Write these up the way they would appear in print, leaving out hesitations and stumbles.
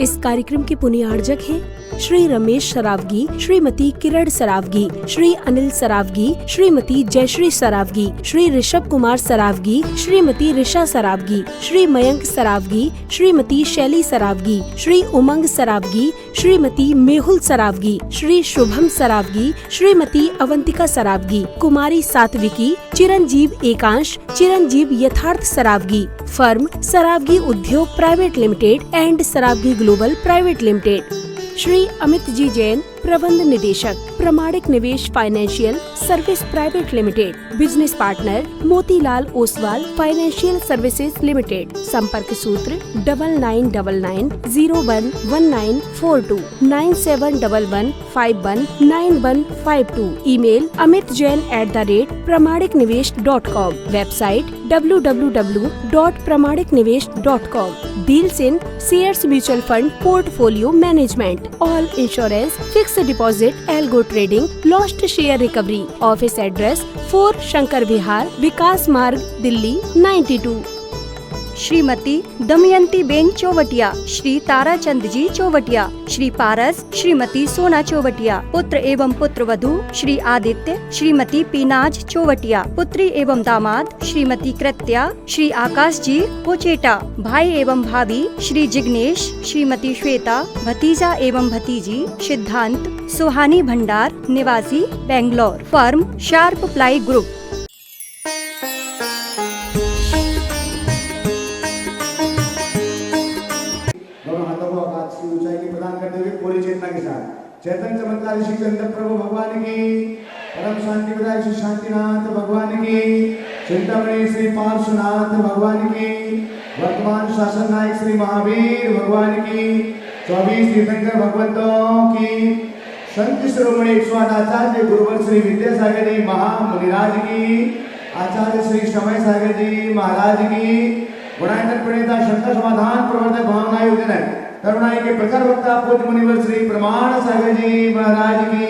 इस कार्यक्रम के पुण्यार्जक हैं श्री रमेश सरावगी, श्रीमती किरण सरावगी, श्री अनिल सरावगी, श्रीमती जयश्री सरावगी, श्री ऋषभ कुमार सरावगी, श्रीमती ऋषा सरावगी, श्री मयंक सरावगी, श्रीमती शैली सरावगी, श्री उमंग सरावगी, श्रीमती मेहुल सरावगी, श्री शुभम सरावगी, श्रीमती अवंतिका सरावगी, कुमारी सात्विकी, चिरंजीव एकांश, चिरंजीव यथार्थ Saraogi. Firm Sarawagi Udyog private limited and Sarawagi global private limited. Shri Amit ji Jain, प्रबंध निदेशक, Pramanik Nivesh financial service private limited. Business partner Motilal Oswal financial services limited. संपर्क सूत्र 9999011942 9711519152। Email amitjain@pramaniknivesh.com। Website www.pramaniknivesh.com। Deals in shares mutual fund portfolio management, all insurance, fix deposit, algo trading, lost share recovery. Office address 4 Shankar Vihar, Vikas Marg, Delhi 92। Shrimati Damayanti Ben Chowatia, Shri Tarachand जी चौवटिया, श्री पारस, श्रीमती सोना चौवटिया। पुत्र एवं पुत्र वधू श्री आदित्य, श्रीमती पीनाज चौवटिया। पुत्री एवं दामाद श्रीमती कृत्या, श्री आकाश जी पोचेटा। भाई एवं भाभी श्री जिग्नेश, श्रीमती श्वेता। भतीजा एवं भतीजी सिद्धांत सुहानी भंडार, निवासी Bangalore. Firm sharp ply group. चेतना के साथ चैतन्य चमत्कार श्री चंद्र प्रभु भगवान की, परम शांति विदायक श्री शांतिनाथ भगवान की, चिंतामणि श्री पार्श्वनाथ भगवान की, वर्तमान शासन नायक श्री महावीर भगवान की, 24 तीर्थंकर भगवंतों की, संत शिरोमणि 108 आचार्य गुरुवर श्री विद्यासागर जी महामुनिराज की, आचार्य श्री समय सागर जी महाराज की, गुणायतन प्रणेता शंकर समाधान प्रवर्तक भावना योजनक करुणाई के प्रखर वक्ता पूज्य मुनिवर श्री प्रमाण सागर जी महाराज की,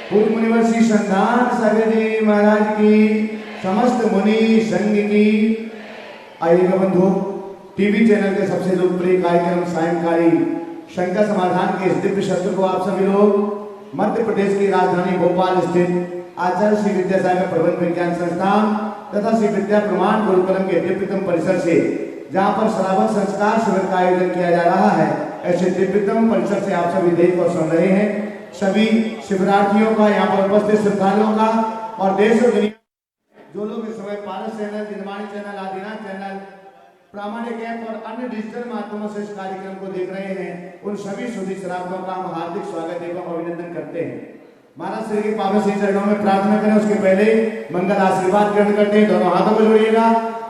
पूज्य मुनिवर श्री संधान सागर जी महाराज की, समस्त मुनि संघ की। आइएगा बंधु, टीवी चैनल के सबसे लोकप्रिय कार्यक्रम सायंकाली शंका समाधान के इस दिव्य सत्र को आप सभी लोग मध्य प्रदेश की राजधानी भोपाल स्थित आचार्य श्री विद्यासागर प्रबंध विज्ञान संस्थान तथा श्री विद्या प्रमाण गुरुकुलम के दिव्यतम परिसर से, जहाँ पर श्रावण संस्कार शिविर का आयोजन किया जा रहा है, ऐसे दिव्यतम परिसर से आप सभी देख और सुन रहे हैं। सभी शिविरार्थियों का, यहाँ पर उपस्थित श्रद्धालुओं का और देश और दुनिया जो लोग इस समय पारस चैनल, निर्माणी चैनल, आदिनाथ चैनल, प्रामाणिक ऐप और अन्य डिजिटल माध्यमों से इस कार्यक्रम को देख रहे हैं, उन सभी सुधी श्रावकों का हम हार्दिक स्वागत एवं अभिनंदन करते हैं। महाराज श्री के पावन श्री चरणों में प्रार्थना करें, उसके पहले मंगल आशीर्वाद ग्रहण करते हैं। दोनों हाथों को जोड़िएगा,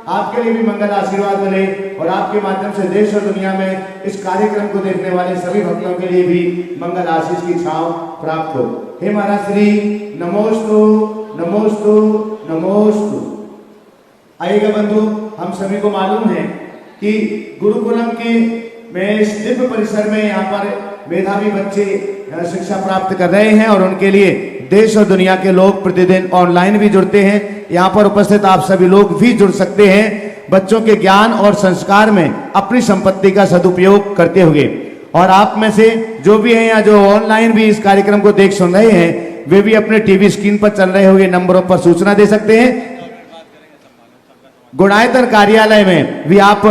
आपके लिए भी मंगल आशीर्वाद मिले और आपके माध्यम से देश और दुनिया में इस कार्यक्रम को देखने वाले सभी भक्तों के लिए भी मंगल आशीष की छांव प्राप्त हो। हे महाराज श्री, नमोस्तु नमोस्तु नमोस्तु। आइएगा बंधु, हम सभी को मालूम है कि गुरुकुलम के में इस दिव्य परिसर में यहाँ पर मेधावी बच्चे शिक्षा प्राप्त कर रहे हैं और उनके लिए देश और दुनिया के लोग प्रतिदिन ऑनलाइन भी जुड़ते हैं। यहाँ पर उपस्थित आप सभी लोग भी जुड़ सकते हैं, बच्चों के ज्ञान और संस्कार में अपनी संपत्ति का सदुपयोग करते हुए। और आप में से जो भी हैं या जो ऑनलाइन भी इस कार्यक्रम को देख सुन रहे हैं, वे भी अपने टीवी स्क्रीन पर चल रहे हुए नंबरों पर सूचना दे सकते हैं। गुणायतन कार्यालय में भी आप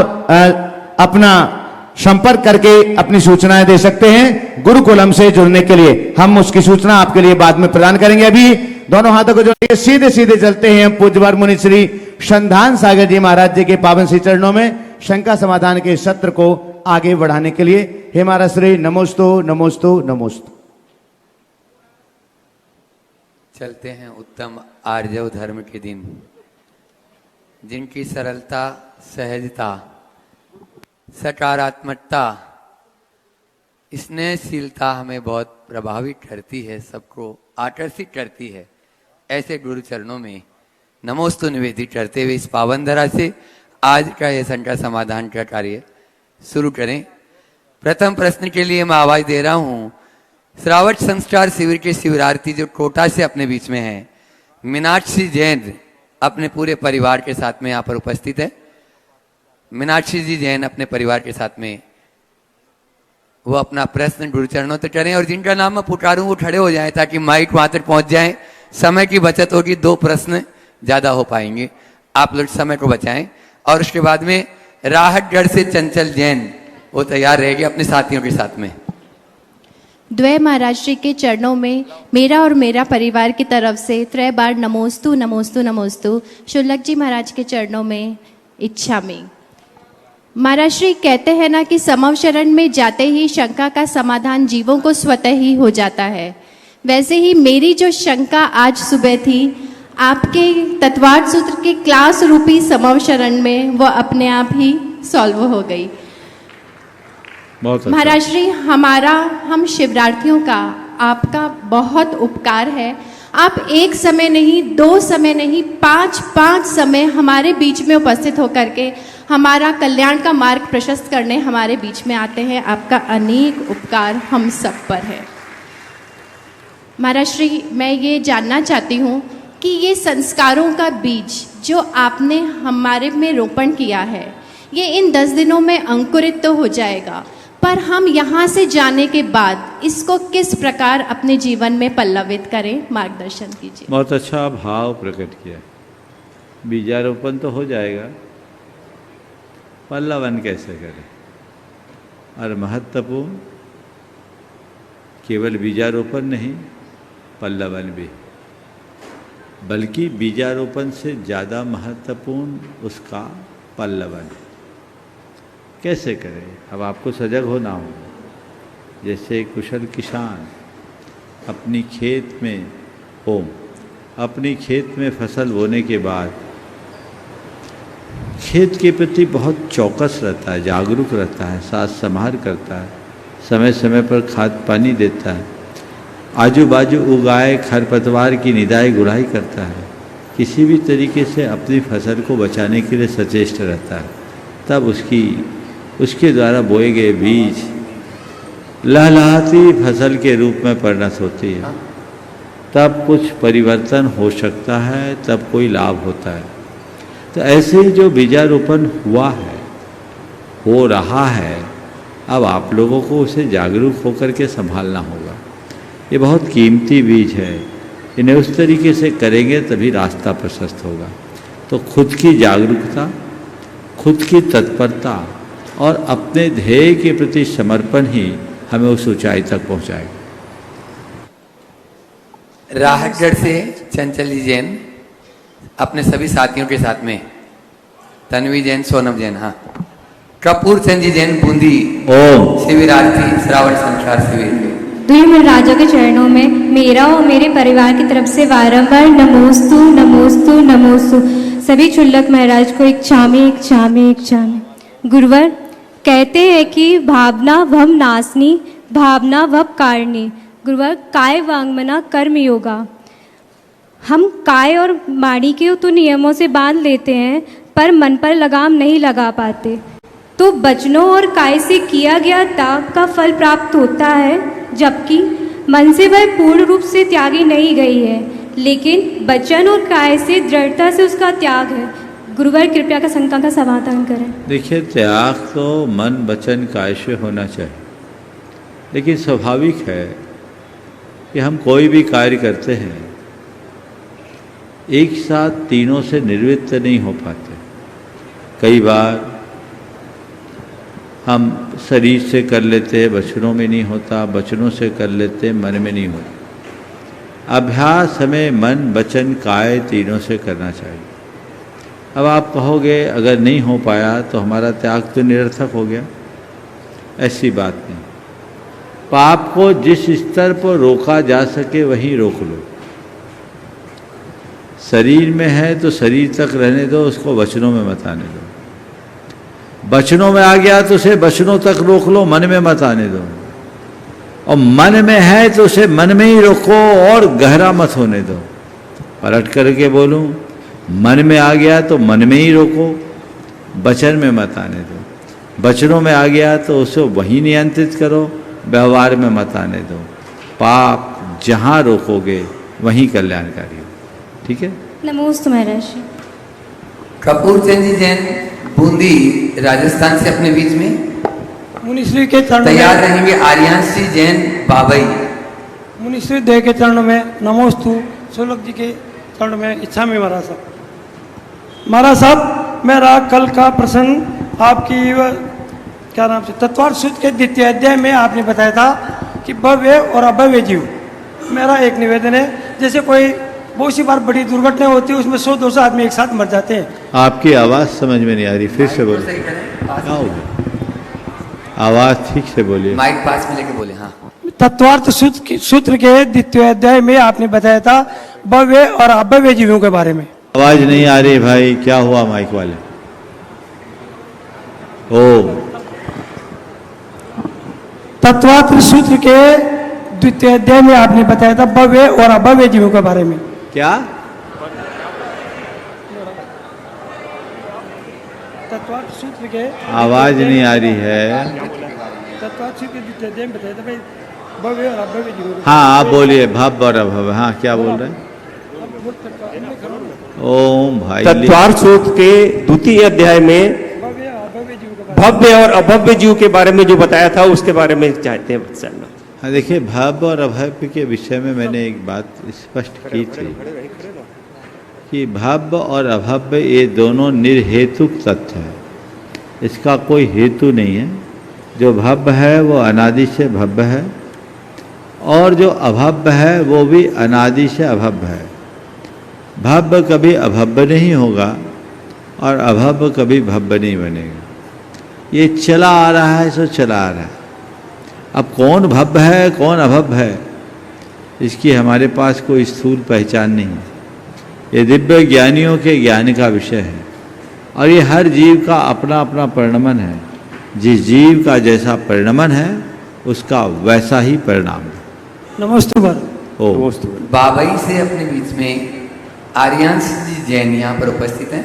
अपना संपर्क करके अपनी सूचनाएं दे सकते हैं। गुरुकुलम से जुड़ने के लिए हम उसकी सूचना आपके लिए बाद में प्रदान करेंगे। अभी दोनों हाथों को जोड़िए, सीधे सीधे चलते हैं पूज्यवर मुनि श्री संधान सागर जी महाराज जी के पावन श्री चरणों में शंका समाधान के सत्र को आगे बढ़ाने के लिए। हे महाराज श्री, नमोस्तु नमोस्तु नमोस्तु। चलते हैं उत्तम आर्जव धर्म के दिन, जिनकी सरलता, सहजता, सकारात्मकता, स्नेहशीलता हमें बहुत प्रभावित करती है, सबको आकर्षित करती है। ऐसे गुरु चरणों में नमोस्तु निवेदित करते हुए इस पावन धरा से आज का यह शंका समाधान का कार्य शुरू करें। प्रथम प्रश्न के लिए मैं आवाज दे रहा हूं श्रावण संस्कार शिविर के शिविरार्थी जो कोटा से अपने बीच में हैं, मीनाक्षी जैन अपने पूरे परिवार के साथ में यहाँ पर उपस्थित है। मीनाक्षी जी जैन अपने परिवार के साथ में वो अपना प्रश्न गुरु चरणों तक करें, और जिनका नाम मैं पुकारूं वो खड़े हो जाएं ताकि माइक वहां तक पहुंच जाए। समय की बचत होगी, 2 प्रश्न ज्यादा हो पाएंगे। आप लोग समय को बचाएं। और उसके बाद में राहतगढ़ से चंचल जैन वो तैयार रहेगी अपने साथियों के साथ में। द्वय महाराज श्री के चरणों में मेरा और मेरा परिवार की तरफ से 3 बार नमोस्तु नमोस्तु नमोस्तु। शुल्लक जी महाराज के चरणों में इच्छा में। महाराज श्री कहते हैं ना कि समव शरण में जाते ही शंका का समाधान जीवों को स्वतः ही हो जाता है। वैसे ही मेरी जो शंका आज सुबह थी, आपके तत्वार्थ सूत्र के क्लास रूपी समव शरण में वो अपने आप ही सॉल्व हो गई। महाराज श्री, हम शिवरार्थियों का आपका बहुत उपकार है। आप एक समय नहीं, 2 समय नहीं, 5 समय हमारे बीच में उपस्थित होकर के हमारा कल्याण का मार्ग प्रशस्त करने हमारे बीच में आते हैं। आपका अनेक उपकार हम सब पर है। महाराज श्री, मैं ये जानना चाहती हूँ कि ये संस्कारों का बीज जो आपने हमारे में रोपण किया है, ये इन 10 दिनों में अंकुरित तो हो जाएगा, पर हम यहाँ से जाने के बाद इसको किस प्रकार अपने जीवन में पल्लवित करें, मार्गदर्शन कीजिए। बहुत अच्छा भाव प्रकट किया। बीजारोपण तो हो जाएगा, पल्लवन कैसे करें? और महत्वपूर्ण केवल बीजारोपण नहीं, पल्लवन भी, बल्कि बीजारोपण से ज़्यादा महत्वपूर्ण उसका पल्लवन। कैसे करें? अब आपको सजग होना होगा। जैसे कुशल किसान अपनी खेत में अपनी खेत में फसल बोने के बाद खेत के प्रति बहुत चौकस रहता है, जागरूक रहता है, साथ संभाल करता है, समय समय पर खाद पानी देता है, आजू बाजू उगाए खरपतवार की निदाई गुड़ाई करता है, किसी भी तरीके से अपनी फसल को बचाने के लिए सचेष्ट रहता है। तब उसके द्वारा बोए गए बीज लहलहाती फसल के रूप में परिणत होती है। तब कुछ परिवर्तन हो सकता है, तब कोई लाभ होता है। तो ऐसे ही जो बीजारोपण हुआ है, हो रहा है, अब आप लोगों को उसे जागरूक होकर के संभालना होगा। ये बहुत कीमती बीज है, इन्हें उस तरीके से करेंगे तभी रास्ता प्रशस्त होगा। तो खुद की जागरूकता, खुद की तत्परता और अपने ध्येय के प्रति समर्पण ही हमें उस ऊंचाई तक पहुंचाएगा। राहतगढ़ से चंचली जैन अपने सभी साथियों के साथ में, तन्वी जैन, सोनम जैन, हाँ, कपूर चंद जी जैन बूंदी, शिविरार्थी श्रावण संसार शिविर। द्वय महाराजों के चरणों में मेरा और मेरे परिवार की तरफ से बारंबार नमोस्तु नमोस्तु नमोस्तु। सभी चुल्लक महाराज को इच्छा में। गुरुवर कहते हैं कि भावना भव नासनी, भावना भव कारणी। गुरुवर, काय वांगमना कर्म योगा। हम काय और वाणी के तो नियमों से बांध लेते हैं, पर मन पर लगाम नहीं लगा पाते। तो वचनों और काय से किया गया त्याग का फल प्राप्त होता है, जबकि मन से वह पूर्ण रूप से त्यागी नहीं गई है, लेकिन वचन और काय से दृढ़ता से उसका त्याग है। गुरुवर कृपया का शंका का समाधान करें। देखिए, त्याग तो मन वचन काय से होना चाहिए, लेकिन स्वाभाविक है कि हम कोई भी कार्य करते हैं एक साथ तीनों से निर्वृत्त नहीं हो पाते। कई बार हम शरीर से कर लेते हैं, वचनों में नहीं होता, वचनों से कर लेते हैं, मन में नहीं होता। अभ्यास हमें मन वचन काय तीनों से करना चाहिए। अब आप कहोगे अगर नहीं हो पाया तो हमारा त्याग तो निरर्थक हो गया। ऐसी बात नहीं। पाप को जिस स्तर पर रोका जा सके वहीं रोक लो। शरीर में है तो शरीर तक रहने दो, उसको वचनों में मत आने दो। वचनों में आ गया तो उसे वचनों तक रोक लो, मन में मत आने दो। और मन में है तो उसे मन में ही रोको और गहरा मत होने दो। पलट करके बोलूं, मन में आ गया तो मन में ही रोको, वचन में मत आने दो। वचनों में आ गया तो उसे वहीं नियंत्रित करो, व्यवहार में मत आने दो। पाप जहाँ रोकोगे वहीं कल्याणकारी हो। ठीक है। नमोस्तु महाराज। कपूर चंद जी जैन बूंदी राजस्थान से अपने बीच में। मुनिश्री के चरणों तैयार में रहेंगे आर्यांशी जैन बाबई। मुनिश्री देव के चरणों में नमोस्तु, सोलक जी के चरणों में इच्छा में महाराज साहब। महाराज साहब, मेरा कल का प्रश्न आपकी क्या नाम से तत्वार्थ सूत्र के द्वितीय अध्याय में आपने बताया था कि भव्य और अभव्य जीव। मेरा एक निवेदन है, जैसे कोई बहुत सी बार बड़ी दुर्घटना होती है, उसमें 100-200 आदमी एक साथ मर जाते हैं। आपकी आवाज़ समझ में नहीं आ रही, फिर से बोलिए। क्या हो गया? आवाज़ ठीक से बोलिए। माइक पास में लेके बोले। हाँ, तत्वार्थ सूत्र के द्वितीय अध्याय में आपने बताया था भव्य और अभव्य जीवों के बारे में। आवाज़ नहीं आ रही भाई, क्या हुआ माइक वाले? ओ, तत्वार्थ सूत्र के द्वितीय अध्याय में आपने बताया था भव्य और अभव्य जीवों के बारे में। क्या? तत्वार्थ सूत्र के आवाज़ नहीं आ रही है। तत्वार्थ सूत्र के द्वितीय अध्याय में बताया था भाई भव्य और अभव्य जीवों के। हाँ, आप बोलिए। भव्य और अभव्य, हाँ क्या बोल रहे हैं? ओम भाई, तत्वार्थ सूत्र के द्वितीय अध्याय में भव्य और अभव्य जीव के बारे में जो बताया था, उसके बारे में चाहते हैं जानना। हाँ देखिए, भव्य और अभव्य के विषय में मैंने एक बात स्पष्ट की थी कि भव्य और अभव्य ये दोनों निर्हेतुक तत्व है, इसका कोई हेतु नहीं है। जो भव्य है वो अनादि से भव्य है, और जो अभव्य है वो भी अनादि से अभव्य है। भव्य कभी अभव्य नहीं होगा और अभव्य कभी भव्य नहीं बनेगा। ये चला आ रहा है सो चला आ रहा है। अब कौन भव्य है कौन अभव्य है, इसकी हमारे पास कोई स्थूल पहचान नहीं है। ये दिव्य ज्ञानियों के ज्ञान का विषय है, और ये हर जीव का अपना अपना परिणमन है। जिस जीव का जैसा परिणमन है उसका वैसा ही परिणाम है। नमस्ते बर। ओ, बाबई से अपने बीच में आर्यांश जी जैन यहाँ पर उपस्थित हैं।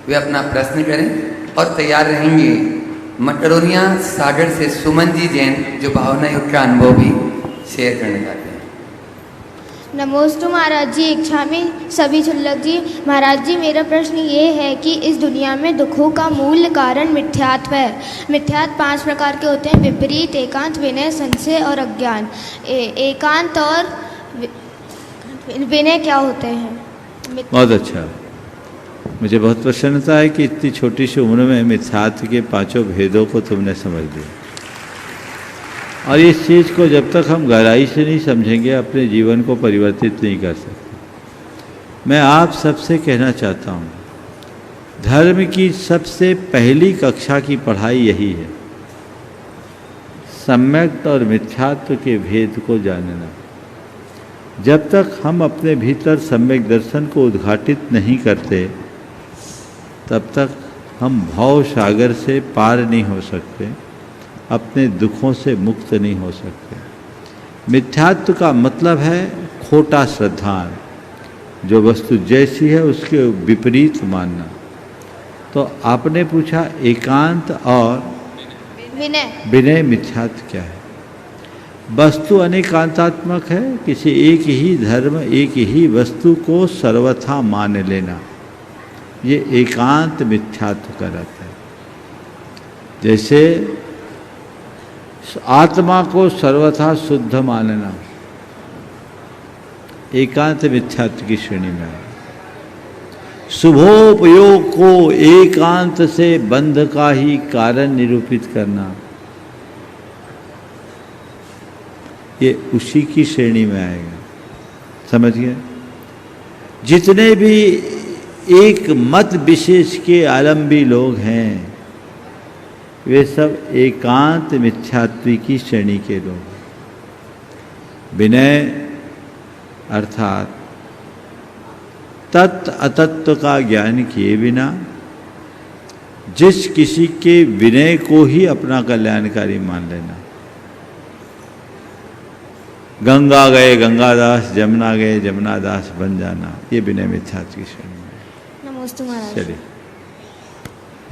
वे अपना प्रश्न करें और तैयार रहेंगे मटरोनिया सागर से सुमन जी जैन, जो भावना युक्त का अनुभव भी शेयर करने जाते हैं। नमोस्तु महाराज जी, इच्छा में सभी चुल्लक जी। महाराज जी, मेरा प्रश्न ये है कि इस दुनिया में दुखों का मूल कारण मिथ्यात्व है। मिथ्यात्व 5 प्रकार के होते हैं: विपरीत, एकांत, विनय, संशय और अज्ञान। एकांत और विनय क्या होते हैं? बहुत अच्छा, मुझे बहुत प्रसन्नता है कि इतनी छोटी सी उम्र में मिथ्यात्व के 5 भेदों को तुमने समझ लिया। और इस चीज़ को जब तक हम गहराई से नहीं समझेंगे अपने जीवन को परिवर्तित नहीं कर सकते। मैं आप सबसे कहना चाहता हूँ, धर्म की सबसे पहली कक्षा की पढ़ाई यही है, सम्यक और मिथ्यात्व के भेद को जानना। जब तक हम अपने भीतर सम्यक दर्शन को उद्घाटित नहीं करते, तब तक हम भव सागर से पार नहीं हो सकते, अपने दुखों से मुक्त नहीं हो सकते। मिथ्यात्व का मतलब है खोटा श्रद्धान, जो वस्तु जैसी है उसके विपरीत मानना। तो आपने पूछा एकांत और विनय मिथ्यात्व क्या है? वस्तु अनेकांतात्मक है, किसी एक ही धर्म एक ही वस्तु को सर्वथा मान लेना, ये एकांत मिथ्यात्व का रहता है। जैसे आत्मा को सर्वथा शुद्ध मानना एकांत मिथ्यात्व की श्रेणी में है। शुभोपयोग को एकांत से बंध का ही कारण निरूपित करना, ये उसी की श्रेणी में आएगा। समझ गए? जितने भी एक मत विशेष के आलंबी लोग हैं, वे सब एकांत मिथ्यात्व की श्रेणी के लोग हैं। विनय अर्थात तत्व अतत्व का ज्ञान किए बिना जिस किसी के विनय को ही अपना कल्याणकारी मान लेना। गंगा गए गंगादास, जमुना गए जमुनादास बन जाना, ये विनय मिथ्यात्व की श्रेणी में। नमस्ते महाराज। चलिए,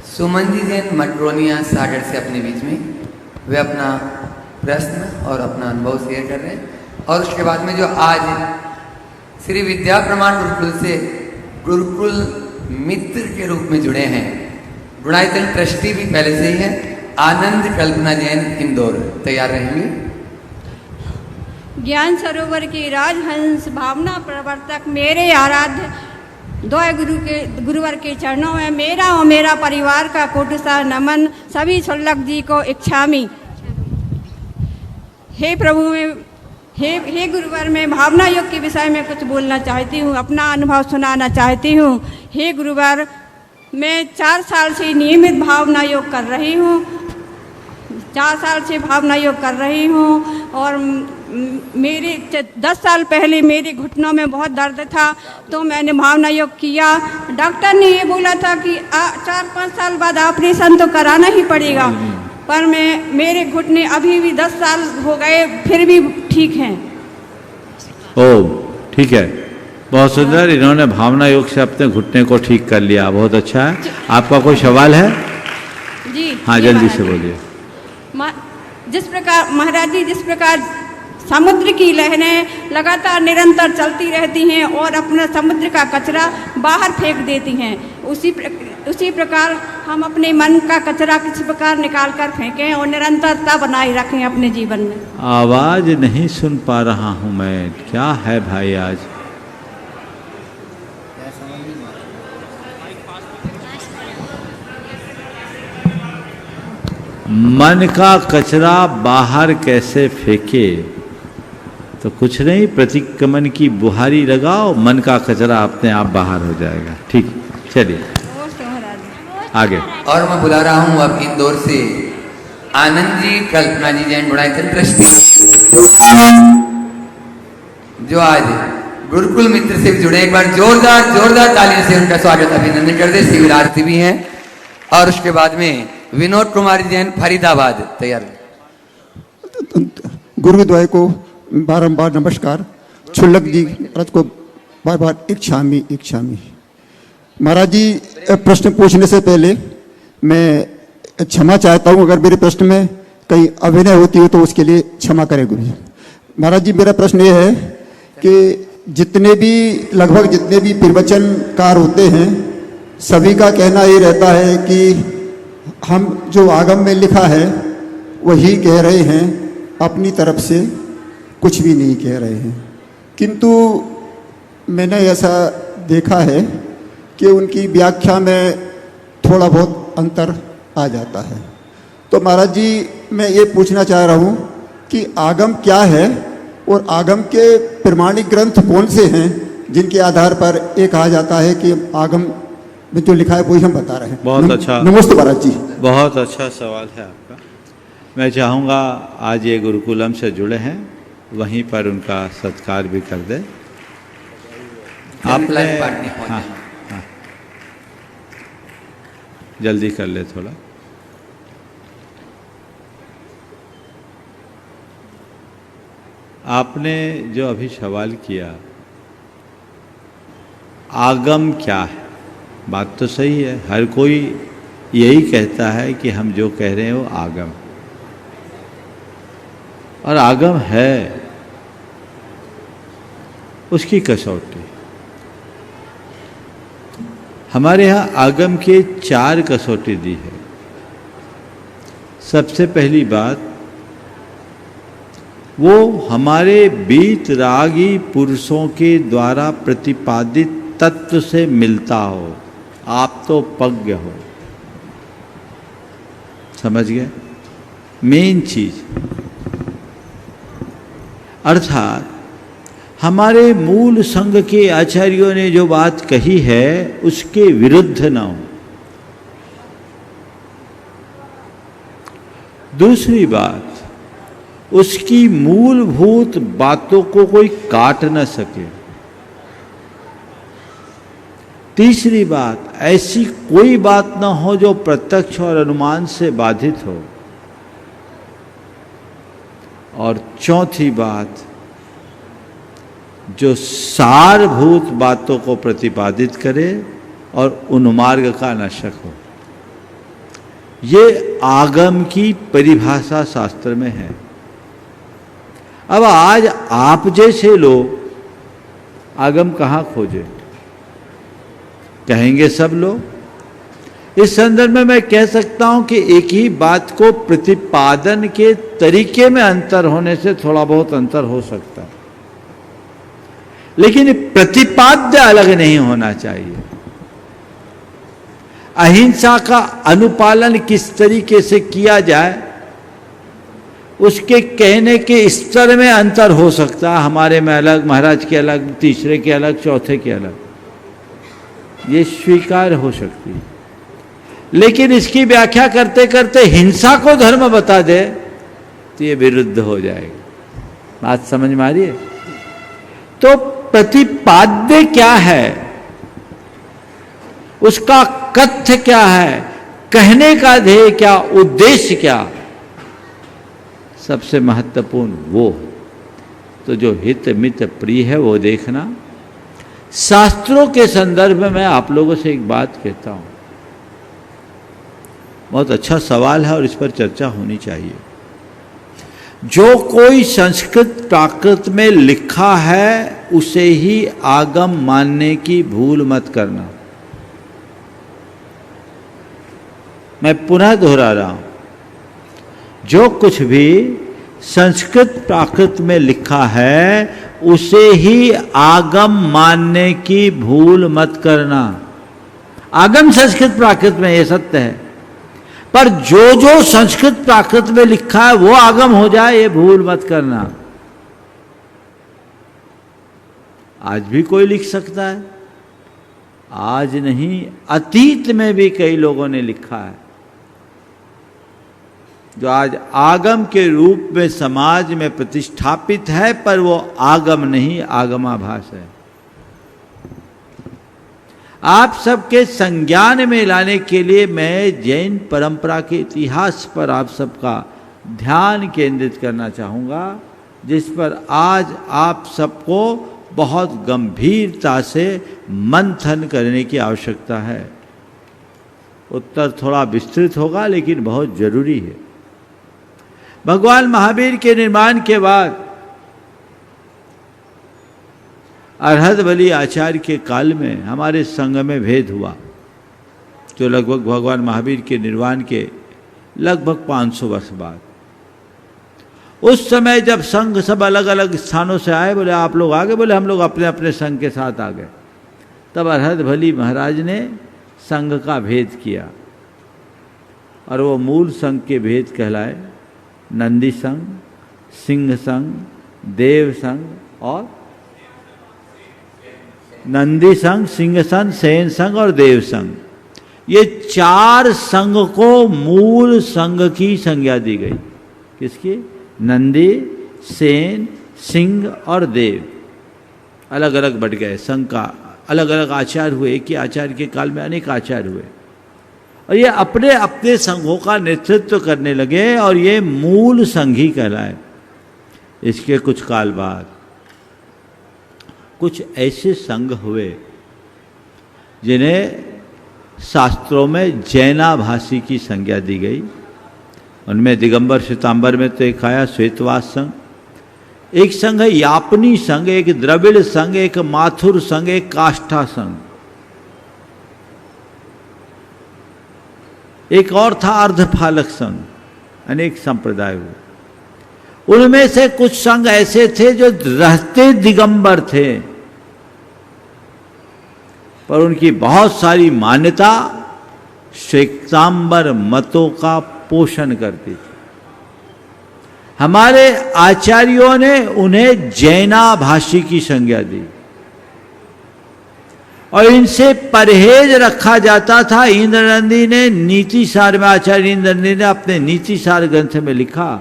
सुमन जी जैन मटरोनिया सागर से अपने बीच में वे अपना प्रश्न और अपना अनुभव शेयर कर रहे हैं। और उसके बाद में जो आज श्री विद्या प्रमाण गुरुकुल से गुरुकुल मित्र के रूप में जुड़े हैं, गुणायतन ट्रस्टी भी पहले से ही हैं आनंद कल्पना जैन इंदौर तैयार रहेंगे। ज्ञान सरोवर के राजहंस भावना प्रवर्तक मेरे आराध्य द्वय गुरुवर के चरणों में मेरा और मेरा परिवार का कोटिसा नमन। सभी छुल्लक जी को इच्छामी। हे प्रभु में हे गुरुवर, मैं भावना योग के विषय में कुछ बोलना चाहती हूँ, अपना अनुभव सुनाना चाहती हूँ। हे गुरुवर, मैं 4 साल से नियमित भावना योग कर रही हूँ। 4 साल से भावना योग कर रही हूँ और मेरे 10 साल पहले मेरे घुटनों में बहुत दर्द था, तो मैंने भावना योग किया। डॉक्टर ने ये बोला था कि 4-5 साल बाद ऑपरेशन तो कराना ही पड़ेगा, पर मेरे घुटने अभी भी 10 साल हो गए फिर भी ठीक हैं। ओ ठीक है, बहुत सुंदर। इन्होंने भावना योग से अपने घुटने को ठीक कर लिया, बहुत अच्छा है। आपका कोई सवाल है? जी हाँ, जल्दी से बोलिए। जिस प्रकार महाराज जी, जिस प्रकार समुद्र की लहरें लगातार निरंतर चलती रहती हैं और अपना समुद्र का कचरा बाहर फेंक देती हैं, उसी प्रकार हम अपने मन का कचरा किसी प्रकार निकाल कर फेंकें और निरंतरता बनाए रखें अपने जीवन में। आवाज नहीं सुन पा रहा हूं मैं, क्या है भाई आज? मन का कचरा बाहर कैसे फेंके? तो कुछ नहीं, प्रतिक्रमण की बुहारी लगाओ, मन का कचरा अपने आप बाहर हो जाएगा। ठीक, चलिए आगे। और मैं बुला रहा हूँ अब इंदौर से आनंद जी कल्पना जी जैन गुणायतन ट्रस्टी, जो आज गुरुकुल मित्र से जुड़े। एक बार जोरदार तालियों से उनका स्वागत अभिनंदन कर दे। शिविर आरती भी हैं। और उसके बाद में विनोद कुमार जैन फरीदाबाद तैयार। गुरुद्वय को बारंबार नमस्कार। छुल्लक जी महाराज को बार बार इच्छामी। महाराज जी, प्रश्न पूछने से पहले मैं क्षमा चाहता हूं, अगर मेरे प्रश्न में कहीं अभिनय होती हो तो उसके लिए क्षमा करें गुरु जी। महाराज जी, मेरा प्रश्न ये है कि लगभग जितने भी प्रवचनकार होते हैं, सभी का कहना ये रहता है कि हम जो आगम में लिखा है वही कह रहे हैं, अपनी तरफ से कुछ भी नहीं कह रहे हैं। किंतु मैंने ऐसा देखा है कि उनकी व्याख्या में थोड़ा बहुत अंतर आ जाता है। तो महाराज जी, मैं ये पूछना चाह रहा हूँ कि आगम क्या है और आगम के प्रमाणिक ग्रंथ कौन से हैं जिनके आधार पर ये कहा जाता है कि आगम में जो लिखा है वही हम बता रहे हैं। बहुत अच्छा, नमस्ते महाराज जी। बहुत अच्छा सवाल है आपका। मैं चाहूँगा आज ये गुरुकुलम से जुड़े हैं, वहीं पर उनका सत्कार भी कर दे। आपने हाँ, जल्दी कर ले थोड़ा। आपने जो अभी सवाल किया, आगम क्या है, बात तो सही है। हर कोई यही कहता है कि हम जो कह रहे हैं वो आगम, और आगम है उसकी कसौटी। हमारे यहाँ आगम के 4 कसौटी दी है। सबसे पहली बात, वो हमारे बीतरागी पुरुषों के द्वारा प्रतिपादित तत्व से मिलता हो। आप तो पज्ञ हो, समझ गए? मेन चीज, अर्थात हमारे मूल संघ के आचार्यों ने जो बात कही है उसके विरुद्ध न हो। दूसरी बात, उसकी मूलभूत बातों को कोई काट न सके। तीसरी बात, ऐसी कोई बात न हो जो प्रत्यक्ष और अनुमान से बाधित हो। और चौथी बात, जो सारभूत बातों को प्रतिपादित करे और उन्मार्ग का नाशक हो। ये आगम की परिभाषा शास्त्र में है। अब आज आप जैसे लोग आगम कहाँ खोजे? कहेंगे सब लोग, इस संदर्भ में मैं कह सकता हूं कि एक ही बात को प्रतिपादन के तरीके में अंतर होने से थोड़ा बहुत अंतर हो सकता है, लेकिन प्रतिपाद्य अलग नहीं होना चाहिए। अहिंसा का अनुपालन किस तरीके से किया जाए उसके कहने के स्तर में अंतर हो सकता है, हमारे में अलग, महाराज के अलग, तीसरे के अलग, चौथे के अलग, ये स्वीकार हो सकती है। लेकिन इसकी व्याख्या करते करते हिंसा को धर्म बता दे तो ये विरुद्ध हो जाएगा। बात समझ में आ रही है? तो प्रतिपाद्य क्या है, उसका कथ्य क्या है, कहने का ध्येय क्या, उद्देश्य क्या, सबसे महत्वपूर्ण वो। तो जो हित मित प्रिय है वो देखना। शास्त्रों के संदर्भ में मैं आप लोगों से एक बात कहता हूं, बहुत अच्छा सवाल है और इस पर चर्चा होनी चाहिए। जो कोई संस्कृत प्राकृत में लिखा है उसे ही आगम मानने की भूल मत करना। मैं पुनः दोहरा रहा हूं, जो कुछ भी संस्कृत प्राकृत में लिखा है उसे ही आगम मानने की भूल मत करना। आगम संस्कृत प्राकृत में ये सत्य है, पर जो जो संस्कृत प्राकृत में लिखा है वो आगम हो जाए ये भूल मत करना। आज भी कोई लिख सकता है, आज नहीं अतीत में भी कई लोगों ने लिखा है जो आज आगम के रूप में समाज में प्रतिष्ठापित है, पर वो आगम नहीं, आगमाभास है। आप सबके संज्ञान में लाने के लिए मैं जैन परंपरा के इतिहास पर आप सबका ध्यान केंद्रित करना चाहूँगा, जिस पर आज आप सबको बहुत गंभीरता से मंथन करने की आवश्यकता है। उत्तर थोड़ा विस्तृत होगा लेकिन बहुत जरूरी है। भगवान महावीर के निर्माण के बाद अरहत आचार्य के काल में हमारे संघ में भेद हुआ, जो लगभग भगवान महावीर के निर्वाण के लगभग 500 वर्ष बाद। उस समय जब संघ सब अलग अलग स्थानों से आए, बोले आप लोग आगे, बोले हम लोग अपने अपने संघ के साथ आ गए। तब अरहत महाराज ने संघ का भेद किया और वो मूल संघ के भेद कहलाए नंदी संघ, सिंह संघ, देव संघ और नंदी संघ, सिंह संघ, सेन संघ और देव संघ। ये 4 संघ को मूल संघ की संज्ञा दी गई। किसकी? नंदी, सेन, सिंह और देव। अलग अलग बढ़ गए संघ का, अलग अलग आचार्य हुए। एक ही आचार्य के काल में अनेक आचार्य हुए और ये अपने अपने संघों का नेतृत्व करने लगे और ये मूल संघ ही कहलाए। इसके कुछ काल बाद कुछ ऐसे संघ हुए जिन्हें शास्त्रों में जैनाभासी की संज्ञा दी गई। उनमें दिगंबर श्वेतांबर में तो एक आया श्वेतवास संघ, एक संघ है यापनी संघ, एक द्रविड़ संघ, एक माथुर संघ, एक काष्ठा संघ, एक और था अर्धफालक संघ। अनेक संप्रदाय हुए। उनमें से कुछ संघ ऐसे थे जो रहते दिगंबर थे, पर उनकी बहुत सारी मान्यता श्वेतांबर मतों का पोषण करती थी। हमारे आचार्यों ने उन्हें जैनाभाषी की संज्ञा दी और इनसे परहेज रखा जाता था। इंद्रनंदी ने नीति सार में, आचार्य इंद्रनंदी ने अपने नीति सार ग्रंथ में लिखा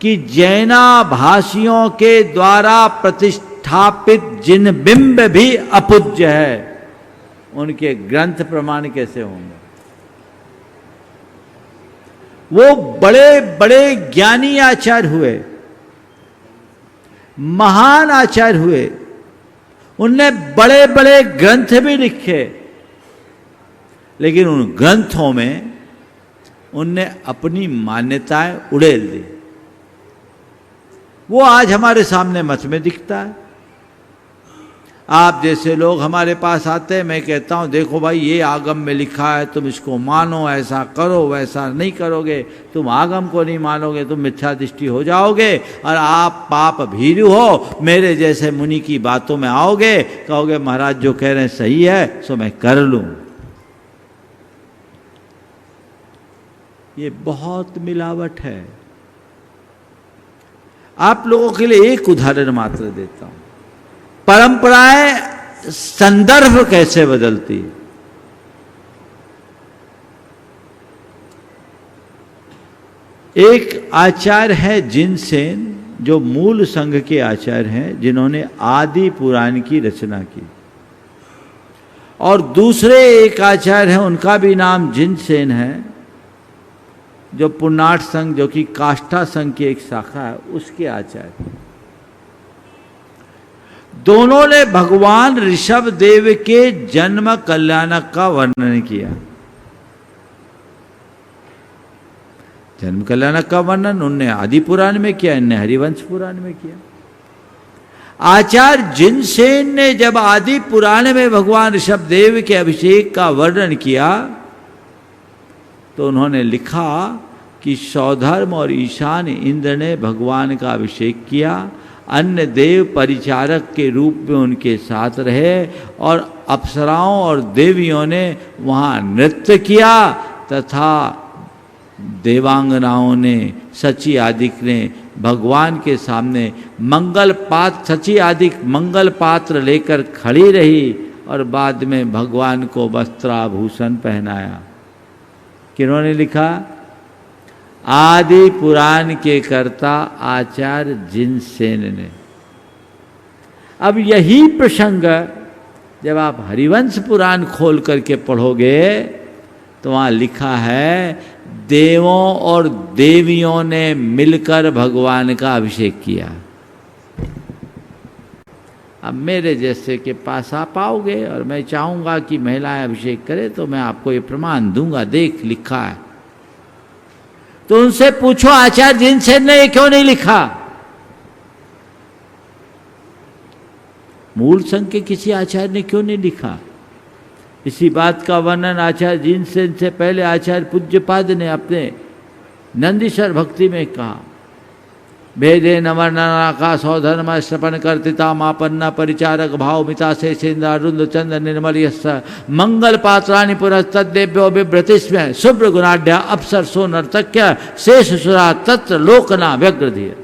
कि जैनाभाषियों के द्वारा प्रतिष्ठापित जिन बिंब भी अपूज्य है, उनके ग्रंथ प्रमाण कैसे होंगे? वो बड़े बड़े ज्ञानी आचार्य हुए, महान आचार्य हुए, उनने बड़े बड़े ग्रंथ भी लिखे, लेकिन उन ग्रंथों में उनने अपनी मान्यताएं उड़ेल दी। वो आज हमारे सामने मत में दिखता है। आप जैसे लोग हमारे पास आते हैं, मैं कहता हूँ देखो भाई ये आगम में लिखा है, तुम इसको मानो, ऐसा करो, वैसा नहीं करोगे, तुम आगम को नहीं मानोगे, तुम मिथ्या दृष्टि हो जाओगे और आप पाप भीरू हो। मेरे जैसे मुनि की बातों में आओगे, कहोगे महाराज जो कह रहे हैं सही है, सो मैं कर लूँ। ये बहुत मिलावट है। आप लोगों के लिए एक उदाहरण मात्र देता हूं, परंपराएं संदर्भ कैसे बदलती है। एक आचार्य है जिनसेन, जो मूल संघ के आचार्य हैं, जिन्होंने आदि पुराण की रचना की, और दूसरे एक आचार्य हैं, उनका भी नाम जिनसेन है, जो पुण्नाट संघ, जो कि काष्ठा संघ की एक शाखा है, उसके आचार्य। दोनों ने भगवान ऋषभ देव के जन्म कल्याणक का वर्णन किया। जन्म कल्याणक का वर्णन उनने आदि पुराण में किया, इनने हरिवंश पुराण में किया। आचार्य जिनसेन ने जब आदि पुराण में भगवान ऋषभ देव के अभिषेक का वर्णन किया, तो उन्होंने लिखा कि सौधर्म और ईशान इंद्र ने भगवान का अभिषेक किया, अन्य देव परिचारक के रूप में उनके साथ रहे, और अप्सराओं और देवियों ने वहाँ नृत्य किया, तथा देवांगनाओं ने, सची आदिक ने भगवान के सामने मंगल पात्र, सची आदिक मंगल पात्र लेकर खड़ी रही, और बाद में भगवान को वस्त्राभूषण पहनाया। किन्होंने लिखा? आदि पुराण के कर्ता आचार्य जिनसेन ने। अब यही प्रसंग जब आप हरिवंश पुराण खोल करके पढ़ोगे तो वहाँ लिखा है देवों और देवियों ने मिलकर भगवान का अभिषेक किया। अब मेरे जैसे के पास आप आओगे और मैं चाहूँगा कि महिलाएं अभिषेक करें, तो मैं आपको ये प्रमाण दूंगा, देख लिखा है। तो उनसे पूछो आचार्य जिनसेन ने ये क्यों नहीं लिखा? मूल संघ के किसी आचार्य ने क्यों नहीं लिखा? इसी बात का वर्णन आचार्य जिनसेन से पहले आचार्य पूज्यपाद ने अपने नंदीश्वर भक्ति में कहा। भेदे नवर्णनाका सौधर्म श्रपण कर्तिता मापन्ना परिचारक भाव मिता से सेन्द्रारुंद चंद्र निर्मल यस्स मंगल पात्राणि पुरस्तद्देव्यो बिभ्रतिस्म शुभ्र गुणाढ्या अप्सर सो नर्तक्य शेष सुरा तत्र लोकना व्यग्रधीर।